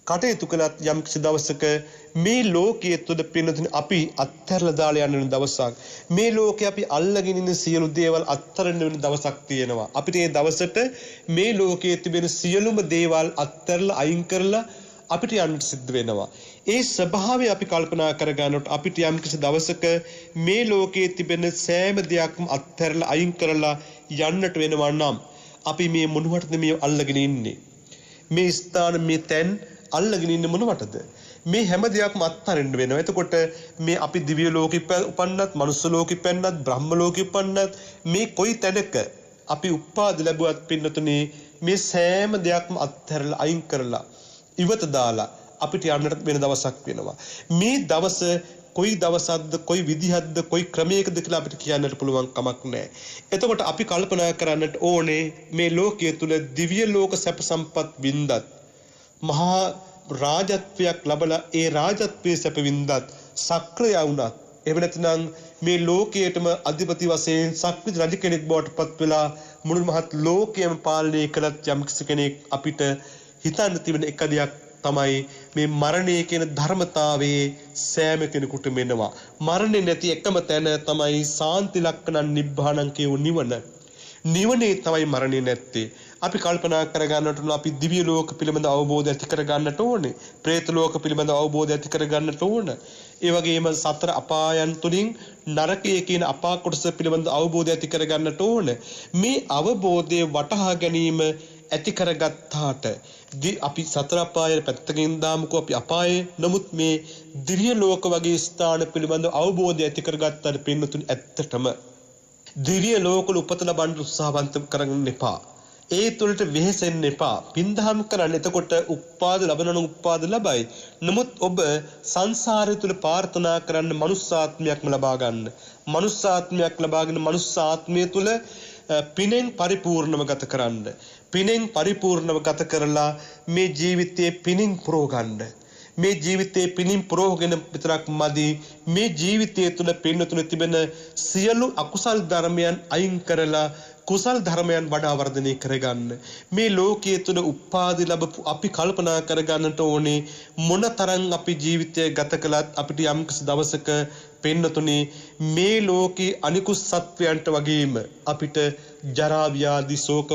[SPEAKER 1] කටයුතු කළත් යම් කිසි දවසක මේ ලෝකයේ තුළ පින්නතුනි අපි අත්හැරලා දාලා යන දවසක්, මේ ලෝකේ අපි අල්ලගෙන ඉන්න සියලු දේවල් අත්හැරෙන්න වෙන දවසක් තියෙනවා. අපිට මේ දවසට මේ ලෝකයේ තිබෙන සියලුම දේවල් අත්හැරලා අයින් කරලා අපිට යන්න සිද්ධ වෙනවා. ඒ ස්වභාවය අපි කල්පනා කරගන්නකොට අපිට යම් කිසි දවසක මේ ලෝකයේ තිබෙන සෑම දෙයක්ම අත්හැරලා අයින් කරලා යන්නට වෙනවා නම් අපි මේ මොනවටද මේ අල්ලගෙන ඉන්නේ? මේ ස්ථාන මේ තැන් අල්ලගෙන ඉන්නේ මොනවටද? මේ හැම දෙයක්ම අත්හරින්න වෙනවා. එතකොට මේ අපි දිව්‍ය ලෝකෙ උපන්නත්, මනුස්ස ලෝකෙ උපන්නත්, බ්‍රහ්ම ලෝකෙ උපන්නත් මේ කොයි තැනක අපි උපාද ලැබුවත් පින්නතුනේ මේ සෑම දෙයක්ම අත්හැරලා අයින් කරලා ඉවත දාලා අපිට යන්නට වෙන දවසක් වෙනවා. මේ දවස කොයි දවසක්ද, කොයි විදිහක්ද, කොයි ක්‍රමයකද කියලා අපිට කියන්නට පුළුවන් කමක් නැහැ. එතකොට අපි කල්පනා කරන්නට ඕනේ මේ ලෝකයේ තුල දිව්‍ය ලෝක සැප සම්පත් වින්දත්, මහා රාජත්වයක් ලැබලා ඒ රාජත්වයේ සැප වින්දත්, සක්‍රිය වුණත්, එහෙම නැත්නම් මේ ලෝකයේටම අධිපති වශයෙන් සක්‍රිය රජ කෙනෙක් බවට පත් වෙලා මුළු මහත් ලෝකයම පාලනය කළත් යම් කෙනෙක් අපිට හිතන්න තිබෙන එක දෙයක් තමයි මේ මරණය කියන ධර්මතාවයේ සෑම කෙනෙකුට මෙනවා. මරණය නැති එකම තැන තමයි සාන්ති ලක්ෂණ නිබ්බාණං කියෝ නිවන. නිවනේ තමයි මරණය නැත්තේ. අපි කල්පනා කරගන්නට ඕන අපි දිව්‍ය ලෝක පිළිබඳ අවබෝධය ඇති කරගන්නට ඕනේ. പ്രേත ලෝක පිළිබඳ අවබෝධය ඇති කරගන්නට ඕන. ඒ වගේම සතර අපායන් තුලින් නරකයේ කියන අපා කොටස පිළිබඳ අවබෝධය ඇති කරගන්නට ඕන. මේ අවබෝධය වටහා ගැනීම ඇති කරගත්තාට අපි සතර අපායේ පැත්තකින් දාමුකෝ අපි අපායේ නමුත් මේ දිව්‍ය ලෝක වගේ ස්ථාන පිළිබඳ අවබෝධය ඇති කරගත්තාට පින්නතුනි ඇත්තටම දිව්‍ය ලෝකවල උපත ලබන්න උත්සාහවන්ත කරගන්න එපා. ඒ තුළට වෙහෙසෙන්න එපා. පින්දහම් කරන්න. එතකොට උපාද ලබනන උපාද ලබයි. නමුත් ඔබ සංසාරය තුළ ප්‍රාර්ථනා කරන්න මනුස්සාත්මයක්ම ලබා ගන්න. මනුස්සාත්මයක් ලබාගෙන මනුස්සාත්මය තුළ පිනෙන් පරිපූර්ණව ගත කරන්න. පිනෙන් පරිපූර්ණව ගත කරලා මේ ජීවිතයේ පිනින් පුරව ගන්න. මේ ජීවිතයේ පිනින් පුරවගෙන විතරක් මදි. මේ ජීවිතය තුළ පින්නතුන තිබෙන සියලු අකුසල් ධර්මයන් අයින් කරලා කුසල් ධර්මයන් වඩා වර්ධනය කරගන්න. මේ ලෝකයේ තුල උපාදි ලැබපු අපි කල්පනා කරගන්නට ඕනේ මොනතරම් අපි ජීවිතය ගත කළත් අපිට යම්කිසි දවසක පින්නතුනේ මේ ලෝකේ අනිකුත් සත්වයන්ට වගේම අපිට ජරා ව්‍යාධි ශෝක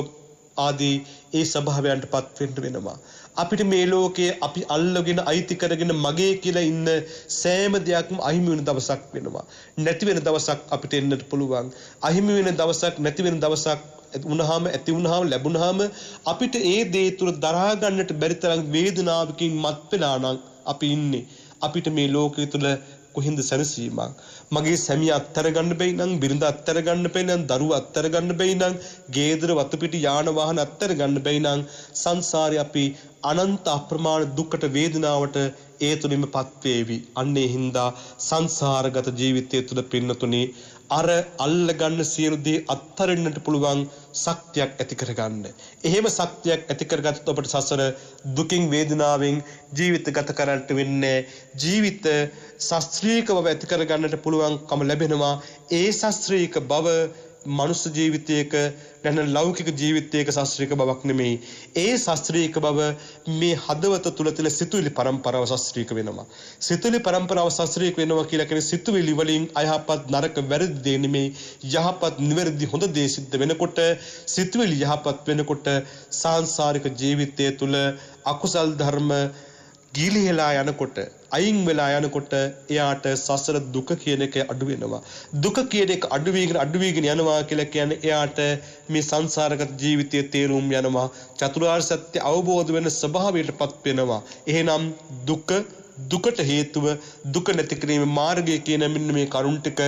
[SPEAKER 1] ආදී ඒ ස්වභාවයන්ටපත් වෙන්න වෙනවා. අපිට මේ ලෝකයේ අපි අල්ලගෙන අයිති කරගෙන මගේ කියලා ඉන්න සෑම දෙයක්ම අහිමි වෙන දවසක් වෙනවා. නැති වෙන දවසක් අපිට එන්නට පුළුවන්. අහිමි වෙන දවසක් නැති වෙන දවසක් වුණාම ඇති වුණාම ලැබුණාම අපිට ඒ දේ තුල දරා ගන්නට බැරි තරම් වේදනාවකින් මත් වෙලා නම් අපි ඉන්නේ. අපිට මේ ලෝකයේ තුල කොහින්ද සැනසීමක්? මගේ සැමියා අත්තර ගන්න බැයි නම්, බිරිඳ අත්තර ගන්න බැයි නම්, දරුවා අත්තර ගන්න බැයි නම්, ගේදර වතු පිටි යාන වාහන අත්තර ගන්න බැයි නම් සංසාරේ අපි අනන්ත අප්‍රමාණ දුකට වේදනාවට ඒ තුලින්මපත් වේවි. අන්නේ හින්දා සංසාරගත ජීවිතය තුළ පින්නතුනේ අර අල්ල ගන්න සියලු දේ අත්තරින්නට පුළුවන් ශක්තියක් ඇති කරගන්න. එහෙම ශක්තියක් ඇති කරගත්තොත් ඔබට සසර දුකින් වේදනාවෙන් ජීවිත ගත කරන්නට වෙන්නේ. ජීවිත ශාස්ත්‍රීය බව ඇති කරගන්නට පුළුවන්කම ලැබෙනවා. ඒ ශාස්ත්‍රීය බව මනුෂ්‍ය ජීවිතයක නැත්නම් ලෞකික ජීවිතයක ශාස්ත්‍රීය බවක් නෙමෙයි. ඒ ශාස්ත්‍රීය බව මේ හදවත තුල තියෙන සිතුවිලි පරම්පරාව ශාස්ත්‍රීය වෙනවා. සිතුවිලි පරම්පරාව ශාස්ත්‍රීය වෙනවා කියලා කියන්නේ සිතුවිලි වලින් අයහපත් නරක වැරදි දේ නෙමෙයි යහපත් නිවැරදි හොඳ දේ සිද්ධ වෙනකොට සිතුවිලි යහපත් වෙනකොට සාංශාරික ජීවිතය තුල අකුසල් ධර්ම ගිලිහෙලා යනකොට අයින් වෙලා යනකොට එයාට සසර දුක කියන එක අඩු වෙනවා. දුක කියන එක අඩු වීගෙන යනවා කියලා කියන්නේ එයාට මේ සංසාරගත ජීවිතයේ තේරුම් යනවා. චතුරාර්ය සත්‍ය අවබෝධ වෙන ස්වභාවයටපත් වෙනවා. එහෙනම් දුකට හේතුව දුක නැති කිරීමේ මාර්ගය කියන මෙන්න මේ කරුණ ටික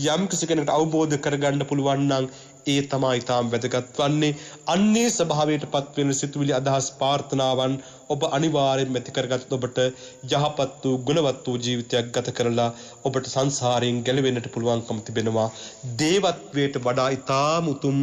[SPEAKER 1] යම් කෙනෙකුට අවබෝධ කරගන්න පුළුවන් නම් ඒ තමයි තාම වැදගත් වන්නේ. අන්නේ ස්වභාවයටපත් වෙන සිතුවිලි අදහස් ප්‍රාර්ථනාවන් ඔබ අනිවාර්යෙන් ඇති කරගත්තොත් ඔබට යහපත් වූ ගුණවත් වූ ජීවිතයක් ගත කරලා ඔබට සංසාරයෙන් ගැලවෙන්නට පුළුවන්කම තිබෙනවා. දේවත්වයට වඩා ඊටාම උතුම්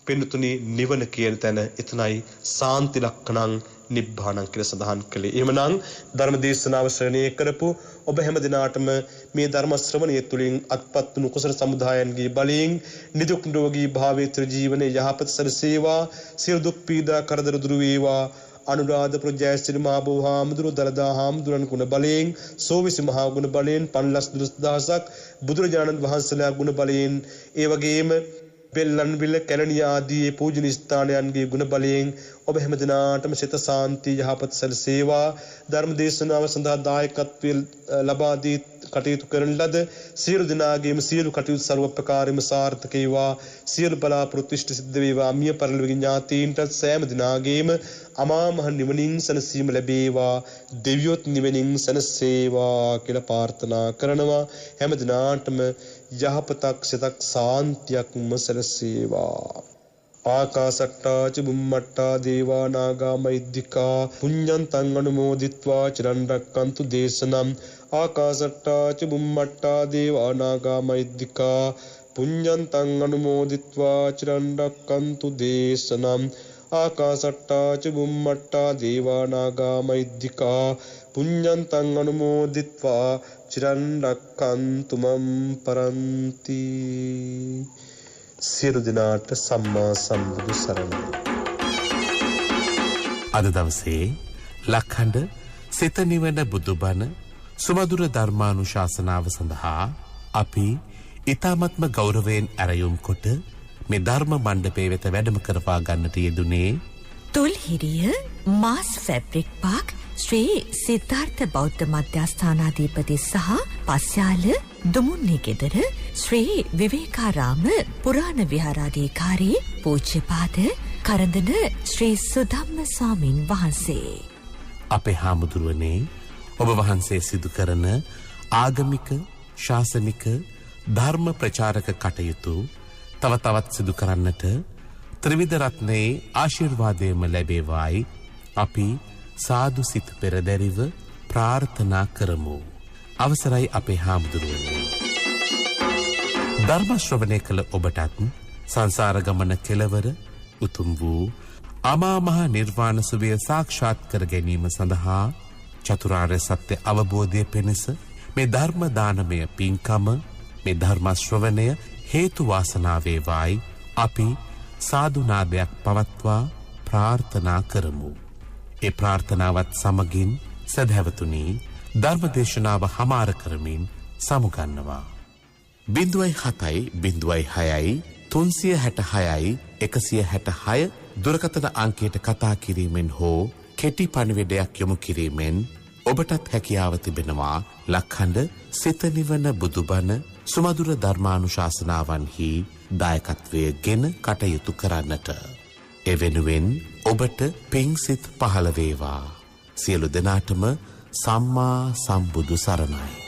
[SPEAKER 1] පින්තුනි නිවන කියන තැන එතනයි සාන්ති ලක්ෂණං නිබ්බාණං කියලා සඳහන් කළේ. එහෙමනම් ධර්ම දේශනාව ශ්‍රවණය කරපු ඔබ හැම දිනාටම මේ ධර්ම ශ්‍රවණය තුළින් අත්පත් වුණු කුසල සමුදායන්ගේ බලයෙන් නිදුක් නිරෝගී භාවයේ ජීවනයේ යහපත් සැලසේවා. සියලු දුක් පීඩා කරදර දුරු වේවා. අනුරාධපුර ජයශ්‍රී මහ බෝ හාමුදුරුවෝ දලදා හාමුදුරන් ගුණ බලයෙන් සෝවිසි මහා ගුණ බලයෙන් 5,12,000ක් බුදුරජාණන් වහන්සේලා ගුණ බලයෙන් ඒ වගේම බෙල්ලන්විල කැලණිය ආදී පූජනීය ස්ථානයන්ගේ ගුණ බලයෙන් ඔබ හැම දිනාටම සිත සාන්ති යහපත් සැලසේවා. ධර්ම දේශනාව සඳහා දායකත්වයෙන් ලබා දී කටයුතු කරන ලද සියලු දෙනාගේම සියලු කටයුතු ਸਰව ප්‍රකාරයෙන්ම සාර්ථක වේවා. සියලු බලාපොරොත්තු ඉෂ්ට සිද්ධ වේවා. මිය පරලොව ඥාතීන්ට සෑම දිනාගේම අමා මහ නිවනින් සැනසීම ලැබේවා. දෙවියොත් නිවනින් සැනසේවා කියලා ප්‍රාර්ථනා කරනවා. හැම දිනාටම යහපතක් සිතක් සාන්තියක්ම සැලසේවා. ආකාසට්ටා ච බුම්මට්ටා දේවා නාග මහිද්దికා පුඤ්ඤන්තං අනුමෝදිත්වා චිරන් රැක්කන්තු දේශනම්. ආකාසට්ටා ච බුම්මට්ටා දේවා නාග මහිද්దికා පුඤ්ඤන්තං අනුමෝදිත්වා චිරන් රැක්කන්තු දේශනම්. ආකාසට්ටා ච බුම්මට්ටා දේවා නාග මහිද්దికා පුඤ්ඤන්තං අනුමෝදිත්වා චිරන් රැක්කන්තු මම් පරන්ති. සියලු දෙනාට සම්මා සම්බුදු සරණයි.
[SPEAKER 2] අද දවසේ ලක්හඬ සිත නිවන බුදුබණ සුමధుර ධර්මානුශාසනාව සඳහා අපි ඊ타මත්ම ගෞරවයෙන් ඇරයුම් කොට මේ ධර්ම මණ්ඩපයේ වෙත වැඩම කරවා ගන්නට යෙදුනේ
[SPEAKER 3] තුල්හිරිය මාස් ෆැබ්‍රික් පාක් ශ්‍රී සිද්ධාර්ථ බෞද්ධ මධ්‍යස්ථානාධිපති සහ පස්යාල දුමුන්නේ ගෙදර ශ්‍රී විවේකාරාම පුරාණ විහාරාධිකාරී පූජ්‍යපාද කරඳන ශ්‍රී සුධම්ම ස්වාමින් වහන්සේ.
[SPEAKER 2] අපේ හාමුදුරුවනේ ඔබ වහන්සේ සිදු කරන ආගමික ශාසනික ධර්ම ප්‍රචාරක කටයුතු තව තවත් සිදු කරන්නට ත්‍රිවිධ රත්නයේ ආශිර්වාදයම ලැබේවායි අපි සාදු සිත පෙරදැරිව ප්‍රාර්ථනා කරමු. අවසරයි අපේ හාමුදුරුවනේ. ධර්ම ශ්‍රවණය කළ ඔබටත් සංසාර ගමන කෙලවර උතුම් වූ අමා මහ නිර්වාණ සුවය සාක්ෂාත් කර ගැනීම සඳහා චතුරාර්ය සත්‍ය අවබෝධය පිණිස මේ ධර්ම දානමය පින්කම මේ ධර්ම ශ්‍රවණය හේතු වාසනා වේවායි අපි සාදු නාදයක් පවත්වා ප්‍රාර්ථනා කරමු. ඒ ප්‍රාර්ථනාවත් සමගින් සදහැවතුනි ධර්ම දේශනාව හමාර කරමින් සමුගන්නවා. 07.06 366 166 දුරකථන අංකයට කතා කිරීමෙන් හෝ කෙටි පණිවිඩයක් යොමු කිරීමෙන් ඔබටත් හැකියාව තිබෙනවා ලක්හඬ සිත නිවන බුදුබණ සුමధుර ධර්මානුශාසනාවන්හි දායකත්වය ගෙන කටයුතු කරන්නට. එවෙනුවෙන් ඔබට පිංසිත පහළ වේවා. සියලු දෙනාටම සම්මා සම්බුදු සරණයි.